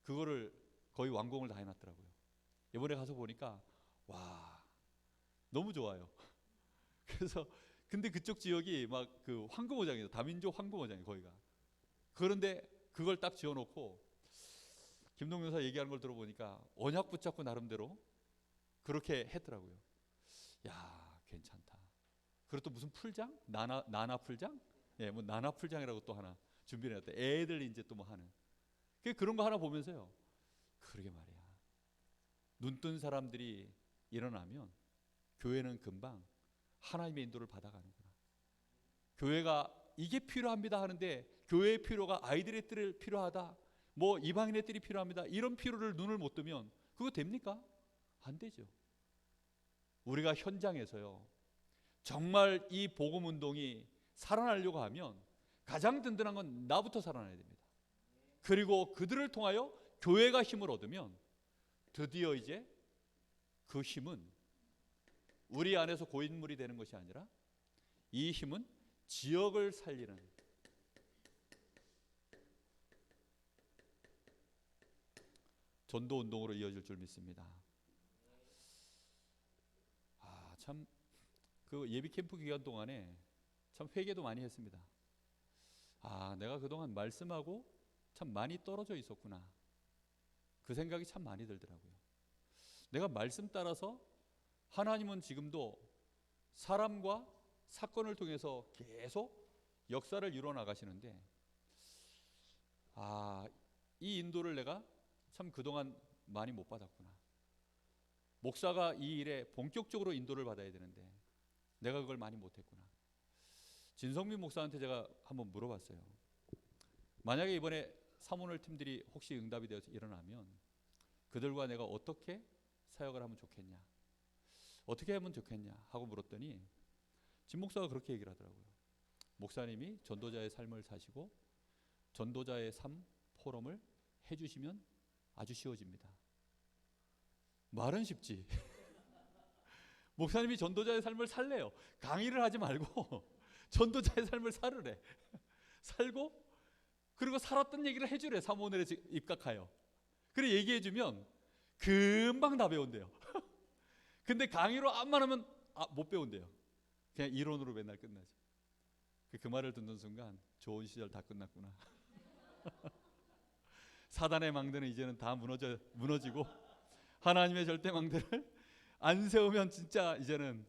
그거를 거의 완공을 다 해놨더라고요. 이번에 가서 보니까 와 너무 좋아요. 그래서 근데 그쪽 지역이 막 그 황금어장이에요. 다민족 황금어장이에요 거기가. 그런데 그걸 딱 지어놓고 김동영 사 얘기하는 걸 들어보니까 언약 붙잡고 나름대로 그렇게 했더라고요. 야 괜찮다. 그리고 또 무슨 풀장? 나나 풀장? 예, 뭐 나나 풀장이라고 또 하나 준비해놨다. 애들 이제 또 뭐 하는. 그런 거 하나 보면서요. 그러게 말이야. 눈뜬 사람들이 일어나면 교회는 금방 하나님의 인도를 받아가는구나. 교회가 이게 필요합니다 하는데 교회의 필요가 아이들의 뜰이 필요하다, 뭐 이방인의 뜰이 필요합니다, 이런 필요를 눈을 못 뜨면 그거 됩니까? 안 되죠. 우리가 현장에서요 정말 이 복음운동이 살아나려고 하면 가장 든든한 건 나부터 살아나야 됩니다. 그리고 그들을 통하여 교회가 힘을 얻으면 드디어 이제 그 힘은 우리 안에서 고인물이 되는 것이 아니라 이 힘은 지역을 살리는, 전도 운동으로 이어질 줄 믿습니다. 참 그 예비 캠프 기간 동안에 참 회개도 많이 했습니다. 내가 그동안 말씀하고 참 많이 떨어져 있었구나. 그 생각이 참 많이 들더라고요. 내가 말씀 따라서 하나님은 지금도 사람과 사건을 통해서 계속 역사를 이루어 나가시는데 이 인도를 내가 참 그동안 많이 못 받았구나. 목사가 이 일에 본격적으로 인도를 받아야 되는데 내가 그걸 많이 못했구나. 진성민 목사한테 제가 한번 물어봤어요. 만약에 이번에 사모늘 팀들이 혹시 응답이 되어서 일어나면 그들과 내가 어떻게 사역을 하면 좋겠냐, 어떻게 하면 좋겠냐 하고 물었더니 진 목사가 그렇게 얘기를 하더라고요. 목사님이 전도자의 삶을 사시고 전도자의 삶 포럼을 해주시면 아주 쉬워집니다. 말은 쉽지. 목사님이 전도자의 삶을 살래요. 강의를 하지 말고 전도자의 삶을 살으래. 살고 그리고 살았던 얘기를 해주래. 사모늘에 입각하여. 그래 얘기해주면 금방 다 배운대요. 근데 강의로 암만 하면 못 배운대요. 그냥 이론으로 맨날 끝나죠. 그 말을 듣는 순간 좋은 시절 다 끝났구나. 사단의 망대는 이제는 다 무너지고 하나님의 절대 망대를 안 세우면 진짜 이제는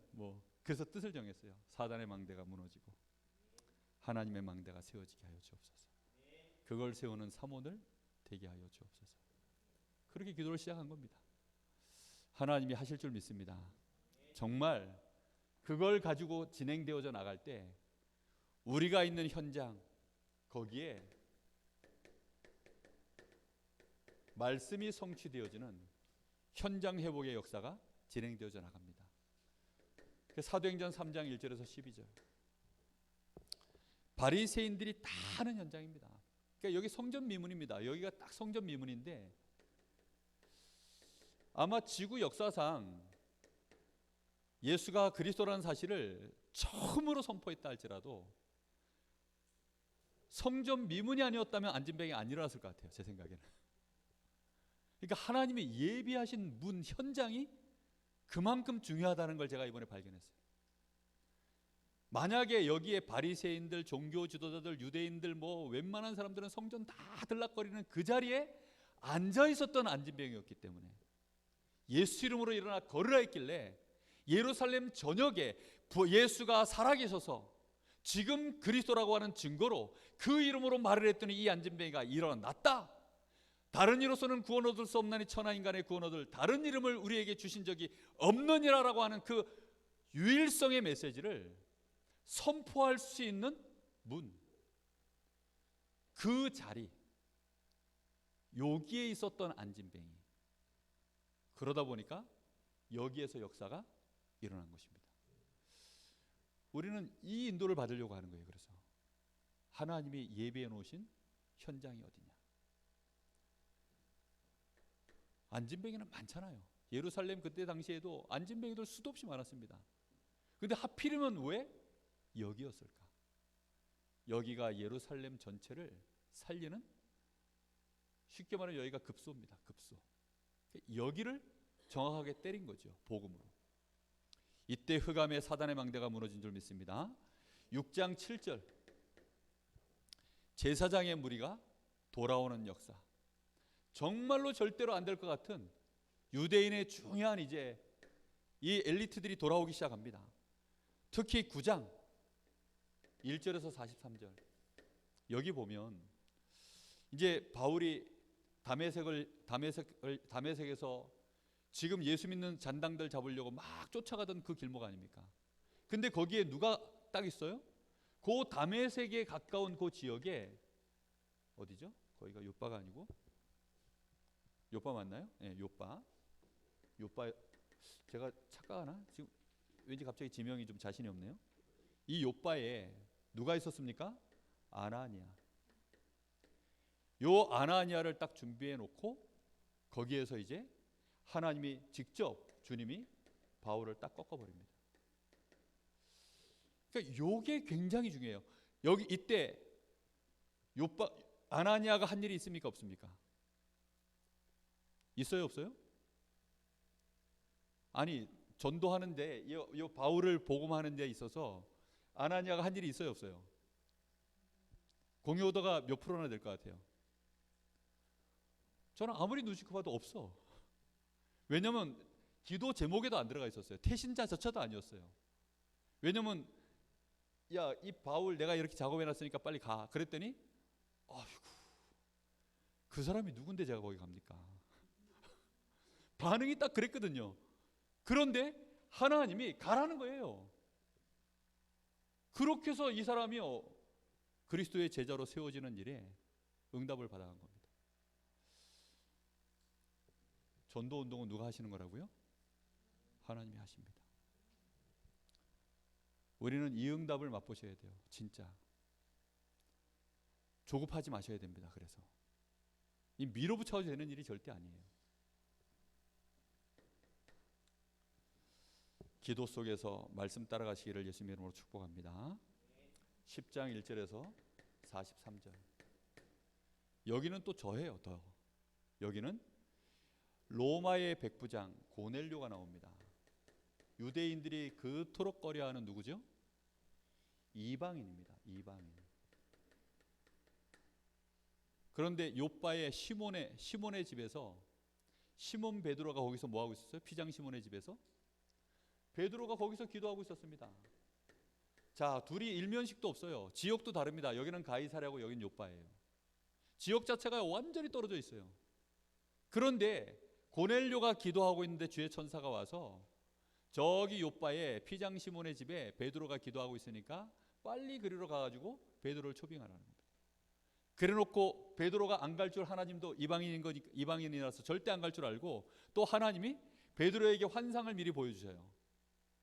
그래서 뜻을 정했어요. 사단의 망대가 무너지고 하나님의 망대가 세워지게 하여 주옵소서. 그걸 세우는 사모늘 되게 하여 주옵소서. 그렇게 기도를 시작한 겁니다. 하나님이 하실 줄 믿습니다. 정말 그걸 가지고 진행되어져 나갈 때 우리가 있는 현장 거기에 말씀이 성취되어지는 현장 회복의 역사가 진행되어져 나갑니다. 사도행전 3장 1절에서 12절. 바리새인들이 다 하는 현장입니다. 그러니까 여기 성전 미문입니다. 여기가 딱 성전 미문인데 아마 지구 역사상 예수가 그리스도라는 사실을 처음으로 선포했다 할지라도 성전 미문이 아니었다면 안진뱅이 안 일어났을 것 같아요. 제 생각에는. 그러니까 하나님이 예비하신 문 현장이 그만큼 중요하다는 걸 제가 이번에 발견했어요. 만약에 여기에 바리새인들, 종교 지도자들, 유대인들 웬만한 사람들은 성전 다 들락거리는 그 자리에 앉아 있었던 안진뱅이였기 때문에 예수 이름으로 일어나 걸으라 했길래 예루살렘 전역에 예수가 살아계셔서 지금 그리스도라고 하는 증거로 그 이름으로 말을 했더니 이 안진뱅이가 일어났다. 다른 이로서는 구원 얻을 수 없나니 천하 인간의 구원 얻을 다른 이름을 우리에게 주신 적이 없느니라라고 하는 그 유일성의 메시지를 선포할 수 있는 문, 그 자리, 여기에 있었던 안진뱅이. 그러다 보니까 여기에서 역사가 일어난 것입니다. 우리는 이 인도를 받으려고 하는 거예요. 그래서 하나님이 예비해 놓으신 현장이 어디냐. 안진뱅이는 많잖아요. 예루살렘 그때 당시에도 안진뱅이들 수도 없이 많았습니다. 근데 하필이면 왜 여기였을까? 여기가 예루살렘 전체를 살리는, 쉽게 말하면 여기가 급소입니다. 급소. 여기를 정확하게 때린 거죠. 복음으로. 이때 흑암의 사단의 망대가 무너진 줄 믿습니다. 6장 7절. 제사장의 무리가 돌아오는 역사. 정말로 절대로 안 될 것 같은 유대인의 중요한 이제 이 엘리트들이 돌아오기 시작합니다. 특히 9장 1절에서 43절. 여기 보면 이제 바울이 다메섹에서 지금 예수 믿는 잔당들 잡으려고 막 쫓아가던 그 길목 아닙니까? 근데 거기에 누가 딱 있어요? 그 다메섹에 가까운 그 지역에 어디죠? 거기가 요빠가 아니고 요빠 맞나요? 네, 요빠. 제가 착각하나? 지금 왠지 갑자기 지명이 좀 자신이 없네요. 이 요빠에 누가 있었습니까? 아나니아. 요 아나니아를 딱 준비해 놓고 거기에서 이제 하나님이 직접 주님이 바울을 딱 꺾어버립니다. 그러니까 요게 굉장히 중요해요. 여기 이때 요빠 아나니아가 한 일이 있습니까? 없습니까? 있어요? 없어요? 아니 전도하는데 이 바울을 복음하는 데 있어서 아나니아가 한 일이 있어요? 없어요? 공효도가 몇 프로나 될 것 같아요? 저는 아무리 눈치껏 봐도 없어. 왜냐면 기도 제목에도 안 들어가 있었어요. 태신자조차도 아니었어요. 왜냐면 야, 이 바울 내가 이렇게 작업해놨으니까 빨리 가. 그랬더니 아이고 그 사람이 누군데 제가 거기 갑니까? 반응이 딱 그랬거든요. 그런데 하나님이 가라는 거예요. 그렇게 해서 이 사람이 그리스도의 제자로 세워지는 일에 응답을 받아간 겁니다. 전도 운동은 누가 하시는 거라고요? 하나님이 하십니다. 우리는 이 응답을 맛보셔야 돼요. 진짜 조급하지 마셔야 됩니다. 그래서 이 밀어붙여도 되는 일이 절대 아니에요. 기도 속에서 말씀 따라가시기를 예수님의 이름으로 축복합니다. 10장 1절에서 43절. 여기는 또 저예요. 더 여기는 로마의 백부장 고넬료가 나옵니다. 유대인들이 그토록 꺼려하는 누구죠? 이방인입니다. 이방인. 그런데 요바의 시몬의 집에서 시몬 베드로가 거기서 뭐 하고 있었어요? 피장 시몬의 집에서 베드로가 거기서 기도하고 있었습니다. 자, 둘이 일면식도 없어요. 지역도 다릅니다. 여기는 가이사랴고 여기는 요바예요. 지역 자체가 완전히 떨어져 있어요. 그런데 고넬료가 기도하고 있는데 주의 천사가 와서 저기 요바의 피장 시몬의 집에 베드로가 기도하고 있으니까 빨리 그리로 가가지고 베드로를 초빙하라는 겁니다. 그래놓고 베드로가 안 갈 줄, 하나님도 이방인이라서 절대 안 갈 줄 알고 또 하나님이 베드로에게 환상을 미리 보여주셔요.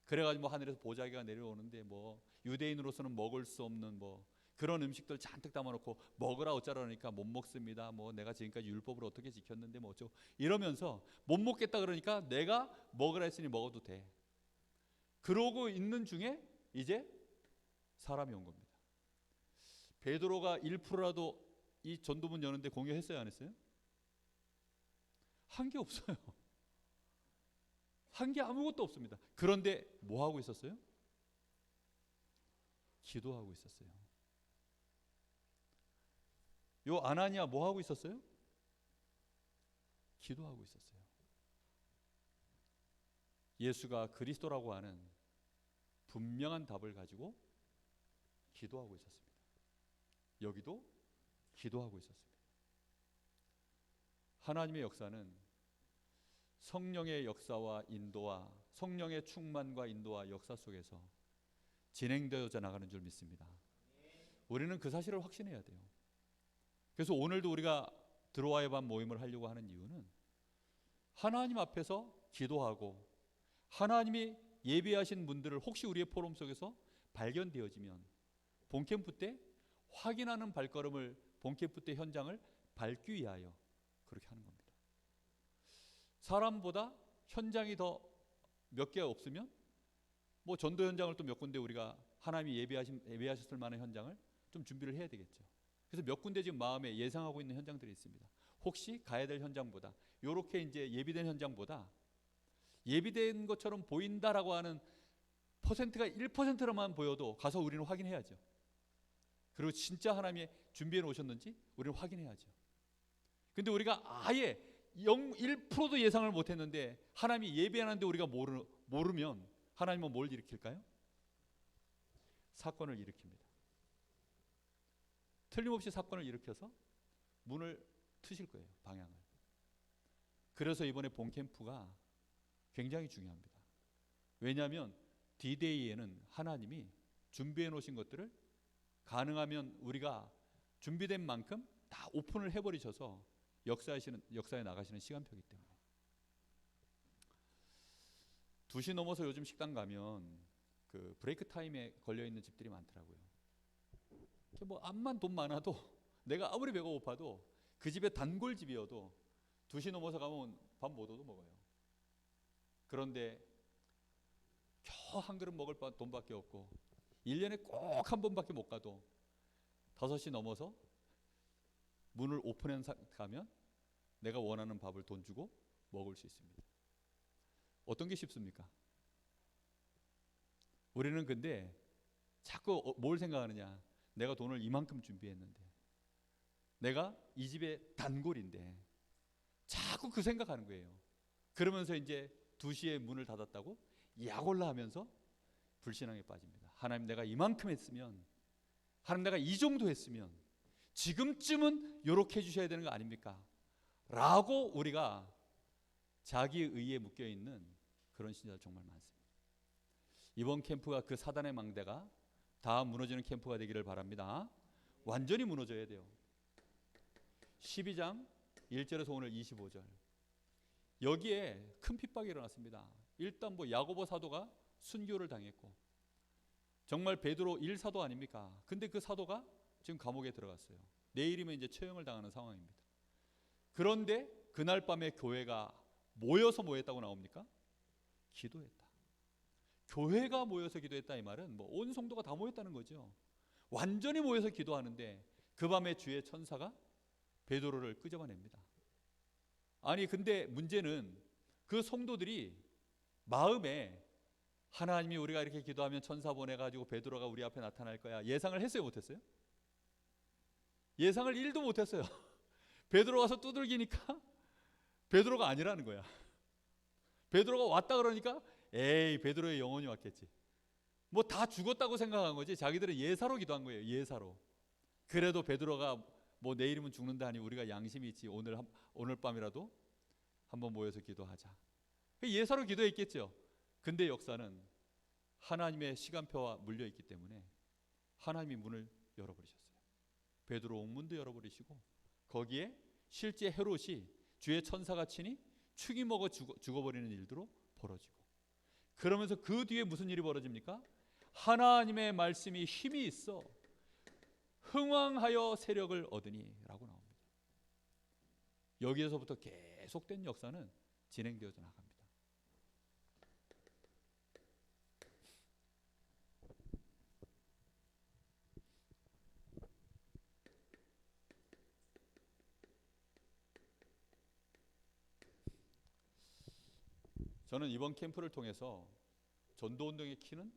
그래가지고 뭐 하늘에서 보자기가 내려오는데 뭐 유대인으로서는 먹을 수 없는 뭐 그런 음식들 잔뜩 담아놓고 먹으라 어쩌라 그러니까 못 먹습니다. 뭐 내가 지금까지 율법을 어떻게 지켰는데 뭐 어쩌고 이러면서 못 먹겠다 그러니까 내가 먹으라 했으니 먹어도 돼. 그러고 있는 중에 이제 사람이 온 겁니다. 베드로가 1%라도 이 전도문 여는데 공유했어요, 안 했어요? 한 게 없어요. 한 게 아무것도 없습니다. 그런데 뭐 하고 있었어요? 기도하고 있었어요. 요 아나니아 뭐 하고 있었어요? 기도하고 있었어요. 예수가 그리스도라고 하는 분명한 답을 가지고 기도하고 있었습니다. 여기도 기도하고 있었습니다. 하나님의 역사는 성령의 역사와 인도와 성령의 충만과 인도와 역사 속에서 진행되어져 나가는 줄 믿습니다. 우리는 그 사실을 확신해야 돼요. 그래서 오늘도 우리가 들어와의 밤 모임을 하려고 하는 이유는 하나님 앞에서 기도하고 하나님이 예비하신 분들을 혹시 우리의 포럼 속에서 발견되어지면 본캠프 때 확인하는 발걸음을 본캠프 때 현장을 밟기 위하여 그렇게 하는 겁니다. 사람보다 현장이 더 몇 개 없으면 뭐 전도 현장을 또 몇 군데 우리가 하나님이 예비하셨을 만한 현장을 좀 준비를 해야 되겠죠. 그래서 몇 군데 지금 마음에 예상하고 있는 현장들이 있습니다. 혹시 가야 될 현장보다 요렇게 이제 예비된 현장보다 예비된 것처럼 보인다라고 하는 퍼센트가 1%로만 보여도 가서 우리는 확인해야죠. 그리고 진짜 하나님이 준비해 놓으셨는지 우리는 확인해야죠. 근데 우리가 아예 1%도 예상을 못했는데 하나님이 예비하는데 우리가 모르면 하나님은 뭘 일으킬까요? 사건을 일으킵니다. 틀림없이 사건을 일으켜서 문을 트실 거예요. 방향을. 그래서 이번에 본 캠프가 굉장히 중요합니다. 왜냐하면 D-Day에는 하나님이 준비해 놓으신 것들을 가능하면 우리가 준비된 만큼 다 오픈을 해버리셔서 역사에 나가시는 시간표이기 때문에 2시 넘어서 요즘 식당 가면 그 브레이크 타임에 걸려 있는 집들이 많더라고요. 뭐 암만 돈 많아도 내가 아무리 배가 고파도 그 집에 단골집이어도 2시 넘어서 가면 밥 못 얻어 먹어요. 그런데 겨우 한 그릇 먹을 돈밖에 없고 1년에 꼭 한 번밖에 못 가도 5시 넘어서 문을 오픈해 가면 내가 원하는 밥을 돈 주고 먹을 수 있습니다. 어떤 게 쉽습니까? 우리는 근데 자꾸 뭘 생각하느냐? 내가 돈을 이만큼 준비했는데 내가 이 집의 단골인데 자꾸 그 생각하는 거예요. 그러면서 이제 2시에 문을 닫았다고 약올라 하면서 불신앙에 빠집니다. 하나님 내가 이만큼 했으면, 하나님 내가 이 정도 했으면 지금쯤은 이렇게 해주셔야 되는 거 아닙니까? 라고 우리가 자기 의에 묶여있는 그런 신자들 정말 많습니다. 이번 캠프가 그 사단의 망대가 다 무너지는 캠프가 되기를 바랍니다. 완전히 무너져야 돼요. 12장 1절에서 오늘 25절. 여기에 큰 핍박이 일어났습니다. 일단 뭐 야고보 사도가 순교를 당했고, 정말 베드로 1사도 아닙니까? 근데 그 사도가 지금 감옥에 들어갔어요. 내일이면 이제 처형을 당하는 상황입니다. 그런데 그날 밤에 교회가 모여서 뭐 했다고 나옵니까? 기도했다. 교회가 모여서 기도했다 이 말은 뭐 온 성도가 다 모였다는 거죠. 완전히 모여서 기도하는데 그 밤에 주의 천사가 베드로를 끄집어냅니다. 아니 근데 문제는 그 성도들이 마음에 하나님이 우리가 이렇게 기도하면 천사 보내가지고 베드로가 우리 앞에 나타날 거야 예상을 했어요, 못했어요? 예상을 1도 못했어요. 베드로 와서 두들기니까 베드로가 아니라는 거야. 베드로가 왔다 그러니까 에이 베드로의 영혼이 왔겠지. 뭐 다 죽었다고 생각한 거지. 자기들은 예사로 기도한 거예요. 예사로. 그래도 베드로가 뭐 내일이면 죽는다 하니 우리가 양심이 있지. 오늘 밤이라도 한번 모여서 기도하자. 예사로 기도했겠죠. 근데 역사는 하나님의 시간표와 물려있기 때문에 하나님이 문을 열어버리셨어요. 베드로 옥문도 열어버리시고 거기에 실제 헤롯이 주의 천사가 치니 축이 먹어 죽어버리는 일들로 벌어지고, 그러면서 그 뒤에 무슨 일이 벌어집니까? 하나님의 말씀이 힘이 있어 흥왕하여 세력을 얻으니 라고 나옵니다. 여기에서부터 계속된 역사는 진행되어져 나갑니다. 저는 이번 캠프를 통해서 전도운동의 키는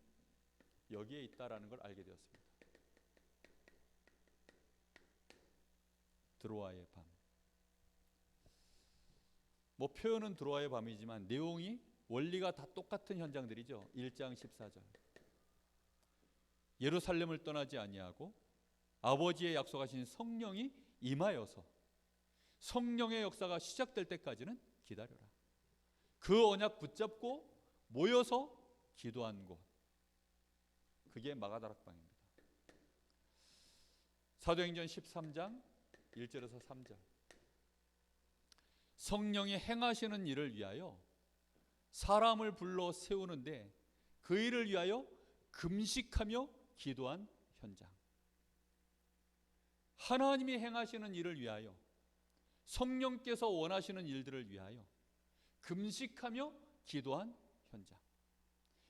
여기에 있다라는 걸 알게 되었습니다. 드로아의 밤. 뭐 표현은 드로아의 밤이지만 내용이 원리가 다 똑같은 현장들이죠. 1장 14절. 예루살렘을 떠나지 아니하고 아버지의 약속하신 성령이 임하여서 성령의 역사가 시작될 때까지는 기다려라. 그 언약 붙잡고 모여서 기도한 곳, 그게 마가다락방입니다. 사도행전 13장 1절에서 3절. 성령이 행하시는 일을 위하여 사람을 불러 세우는데 그 일을 위하여 금식하며 기도한 현장. 하나님이 행하시는 일을 위하여, 성령께서 원하시는 일들을 위하여 금식하며 기도한 현장.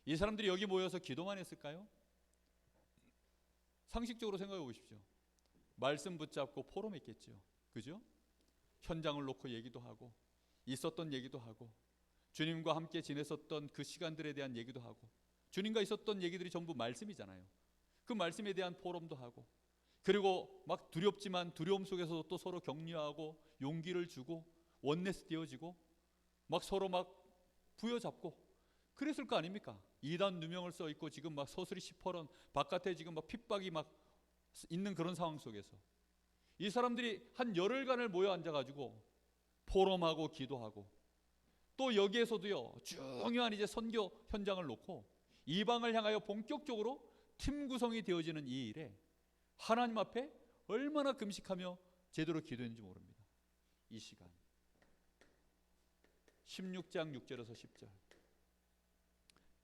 이 사람들이 여기 모여서 기도만 했을까요? 상식적으로 생각해 보십시오. 말씀 붙잡고 포럼했겠죠. 그죠? 현장을 놓고 얘기도 하고 있었던 얘기도 하고 주님과 함께 지냈었던 그 시간들에 대한 얘기도 하고 주님과 있었던 얘기들이 전부 말씀이잖아요. 그 말씀에 대한 포럼도 하고, 그리고 막 두렵지만 두려움 속에서도 또 서로 격려하고 용기를 주고 원네스 되어지고 막 서로 막 부여잡고 그랬을 거 아닙니까? 이단 누명을 써 있고 지금 막 서슬이 시퍼런 바깥에 지금 막 핍박이 막 있는 그런 상황 속에서 이 사람들이 한 열흘간을 모여 앉아가지고 포럼하고 기도하고, 또 여기에서도요 중요한 이제 선교 현장을 놓고 이방을 향하여 본격적으로 팀 구성이 되어지는 이 일에 하나님 앞에 얼마나 금식하며 제대로 기도했는지 모릅니다. 이 시간 16장 6절에서 10절.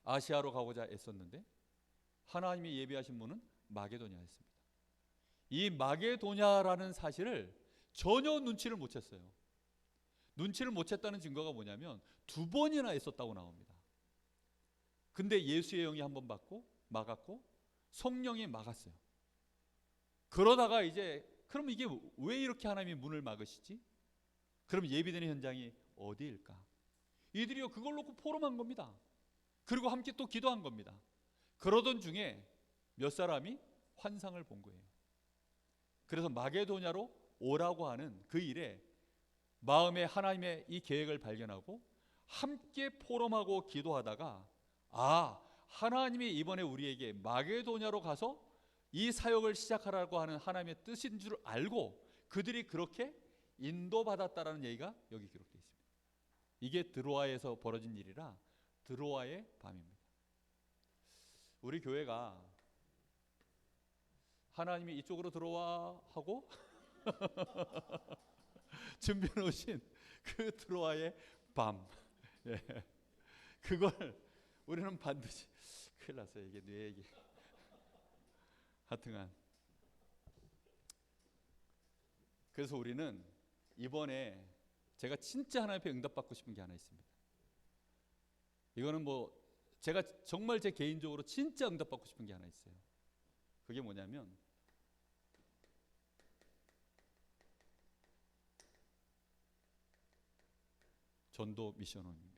아시아로 가고자 애썼는데 하나님이 예비하신 문은 마게도냐였습니다. 이 마게도냐라는 사실을 전혀 눈치를 못 챘어요. 눈치를 못 챘다는 증거가 뭐냐면 2번이나 애썼다고 나옵니다. 근데 예수의 영이 한 번 받고 막았고 성령이 막았어요. 그러다가 이제 그럼 이게 왜 이렇게 하나님이 문을 막으시지? 그럼 예비되는 현장이 어디일까? 이들이요 그걸 놓고 포럼한 겁니다. 그리고 함께 또 기도한 겁니다. 그러던 중에 몇 사람이 환상을 본 거예요. 그래서 마게도냐로 오라고 하는 그 일에 마음에 하나님의 이 계획을 발견하고 함께 포럼하고 기도하다가 하나님이 이번에 우리에게 마게도냐로 가서 이 사역을 시작하라고 하는 하나님의 뜻인 줄 알고 그들이 그렇게 인도받았다라는 얘기가 여기 기록되어 있습니다. 이게 드로아에서 벌어진 일이라 드로아의 밤입니다. 우리 교회가 하나님이 이쪽으로 들어와 하고 준비해 놓으신 그 드로아의 밤, 예. 그걸 우리는 반드시, 큰일 났어요 이게 뇌 얘기. 하여튼간 그래서 우리는 이번에 제가 진짜 하나님 앞에 응답받고 싶은 게 하나 있습니다. 이거는 뭐 제가 정말 제 개인적으로 진짜 응답받고 싶은 게 하나 있어요. 그게 뭐냐면 전도 미션홈입니다.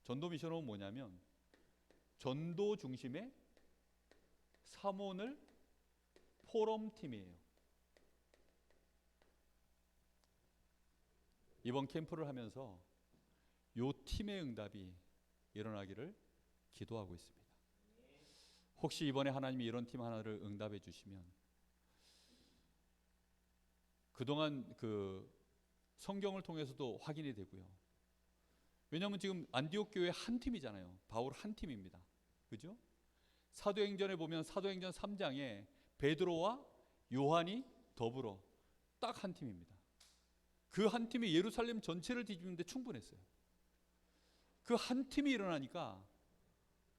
전도 미션홈은 뭐냐면 전도 중심의 사모늘 포럼 팀이에요. 이번 캠프를 하면서 요 팀의 응답이 일어나기를 기도하고 있습니다. 혹시 이번에 하나님이 이런 팀 하나를 응답해 주시면 그동안 그 성경을 통해서도 확인이 되고요. 왜냐하면 지금 안디옥 교회 한 팀이잖아요. 바울 한 팀입니다. 그죠? 사도행전에 보면 사도행전 3장에 베드로와 요한이 더불어 딱 한 팀입니다. 그 한 팀이 예루살렘 전체를 뒤집는데 충분했어요. 그 한 팀이 일어나니까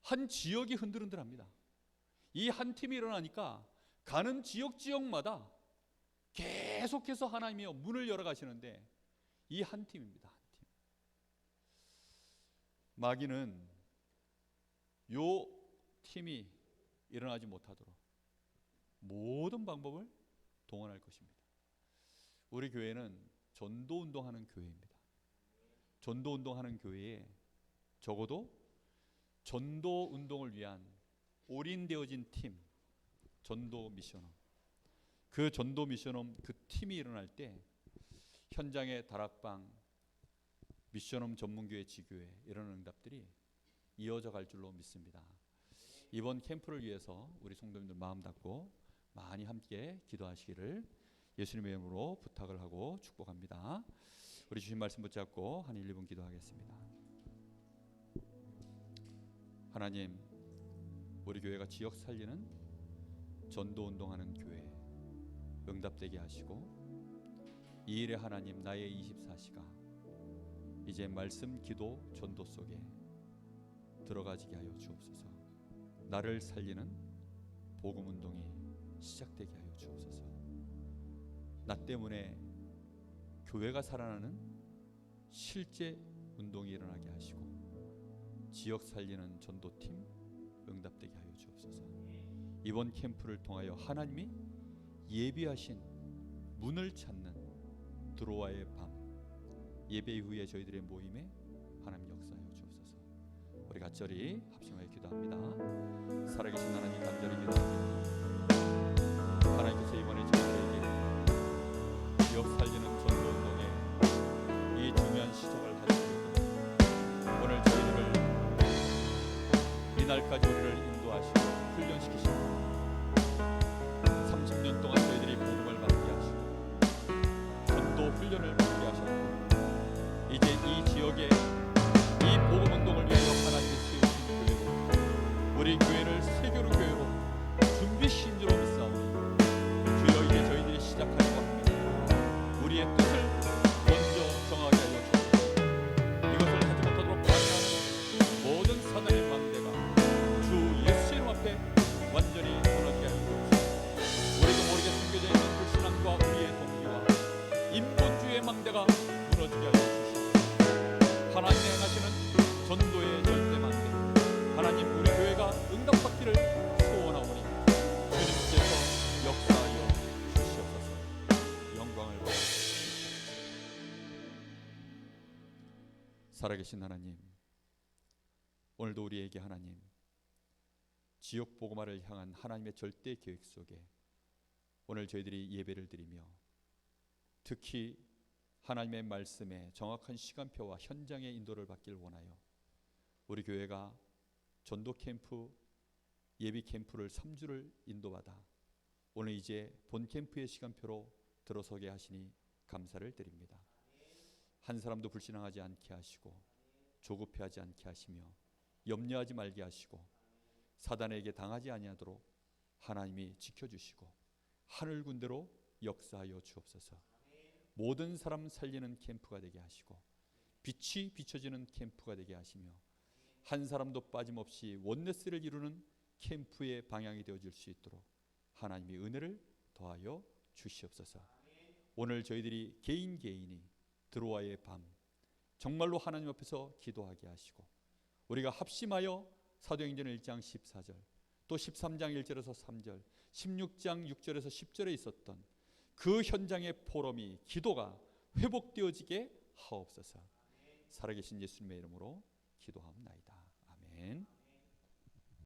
한 지역이 흔들흔들합니다. 이 한 팀이 일어나니까 가는 지역마다 계속해서 하나님이 문을 열어 가시는데 이 한 팀입니다. 한 팀. 마귀는 요 팀이 일어나지 못하도록 모든 방법을 동원할 것입니다. 우리 교회는 전도 운동하는 교회입니다. 전도 운동하는 교회에 적어도 전도 운동을 위한 올인되어진 팀, 전도 미션홈, 그 전도 미션홈 그 팀이 일어날 때 현장의 다락방, 미션홈 전문교회 지교회 이런 응답들이 이어져 갈 줄로 믿습니다. 이번 캠프를 위해서 우리 성도님들 마음 닫고 많이 함께 기도하시기를 예수님의 이름으로 부탁을 하고 축복합니다. 우리 주신 말씀 붙잡고 한 1, 2분 기도하겠습니다. 하나님, 우리 교회가 지역 살리는 전도 운동하는 교회 응답되게 하시고 이 일에 하나님 나의 24시가 이제 말씀, 기도, 전도 속에 들어가지게 하여 주옵소서. 나를 살리는 복음 운동이 시작되게 하여 주옵소서. 나 때문에 교회가 살아나는 실제 운동이 일어나게 하시고 지역 살리는 전도팀 응답되게 하여 주옵소서. 이번 캠프를 통하여 하나님이 예비하신 문을 찾는 드로아의 밤, 예배 이후에 저희들의 모임에 하나님 역사하여 주옵소서. 우리 간절히 합심하여 기도합니다. 살아계신 하나님 간절히 기도합니다. 하나님께서 이번에 저희에게 지역 살리는 전도 운동에 이 중요한 시작을 하시고 오늘 저희들을 이날까지 우리를 인도하시고 훈련시키시고 30년 동안 저희들이 복음을 맡게 하시고 전도 훈련을 맡게 하셨고 이제 이 지역에 이 복음 운동을 위하여 하나님이 세우신 교회로 우리 교회를 세교로 교회로 준비신 줄로 믿사오니 주여 이제 저희들이 시작하려고 합니다. 우리의 뜻을 먼저 정하게 하여 주옵소서. 이것을 하지 못하도록 방해하는 모든 사단의 망대가 주 예수의 이름 앞에 완전히 무너지게 하여 주옵소서. 우리도 모르게 숨겨져 있는 불신앙과 우리의 동기와 인본주의의 망대가 무너지게 하여 주옵소서. 하나님이 행하시는 전도의 절대 망대, 하나님 우리 교회가 응답받기를 소원하오니 주님께서 역사하여 주시옵소서. 영광을 받으시옵소서. 살아계신 하나님, 오늘도 우리에게 하나님 지역 복음화를 향한 하나님의 절대 계획 속에 오늘 저희들이 예배를 드리며 특히 하나님의 말씀에 정확한 시간표와 현장의 인도를 받기를 원하여 우리 교회가 전도 캠프, 예비 캠프를 3주를 인도받아 오늘 이제 본 캠프의 시간표로 들어서게 하시니 감사를 드립니다. 한 사람도 불신앙하지 않게 하시고 조급해하지 않게 하시며 염려하지 말게 하시고 사단에게 당하지 아니하도록 하나님이 지켜주시고 하늘 군대로 역사하여 주옵소서. 모든 사람 살리는 캠프가 되게 하시고 빛이 비춰지는 캠프가 되게 하시며 한 사람도 빠짐없이 원네스를 이루는 캠프의 방향이 되어질 수 있도록 하나님의 은혜를 더하여 주시옵소서. 오늘 저희들이 개인이 드로아의 밤 정말로 하나님 앞에서 기도하게 하시고 우리가 합심하여 사도행전 1장 14절 또 13장 1절에서 3절 16장 6절에서 10절에 있었던 그 현장의 포럼이 기도가 회복되어지게 하옵소서. 살아계신 예수님의 이름으로 기도하옵나이다. 아멘.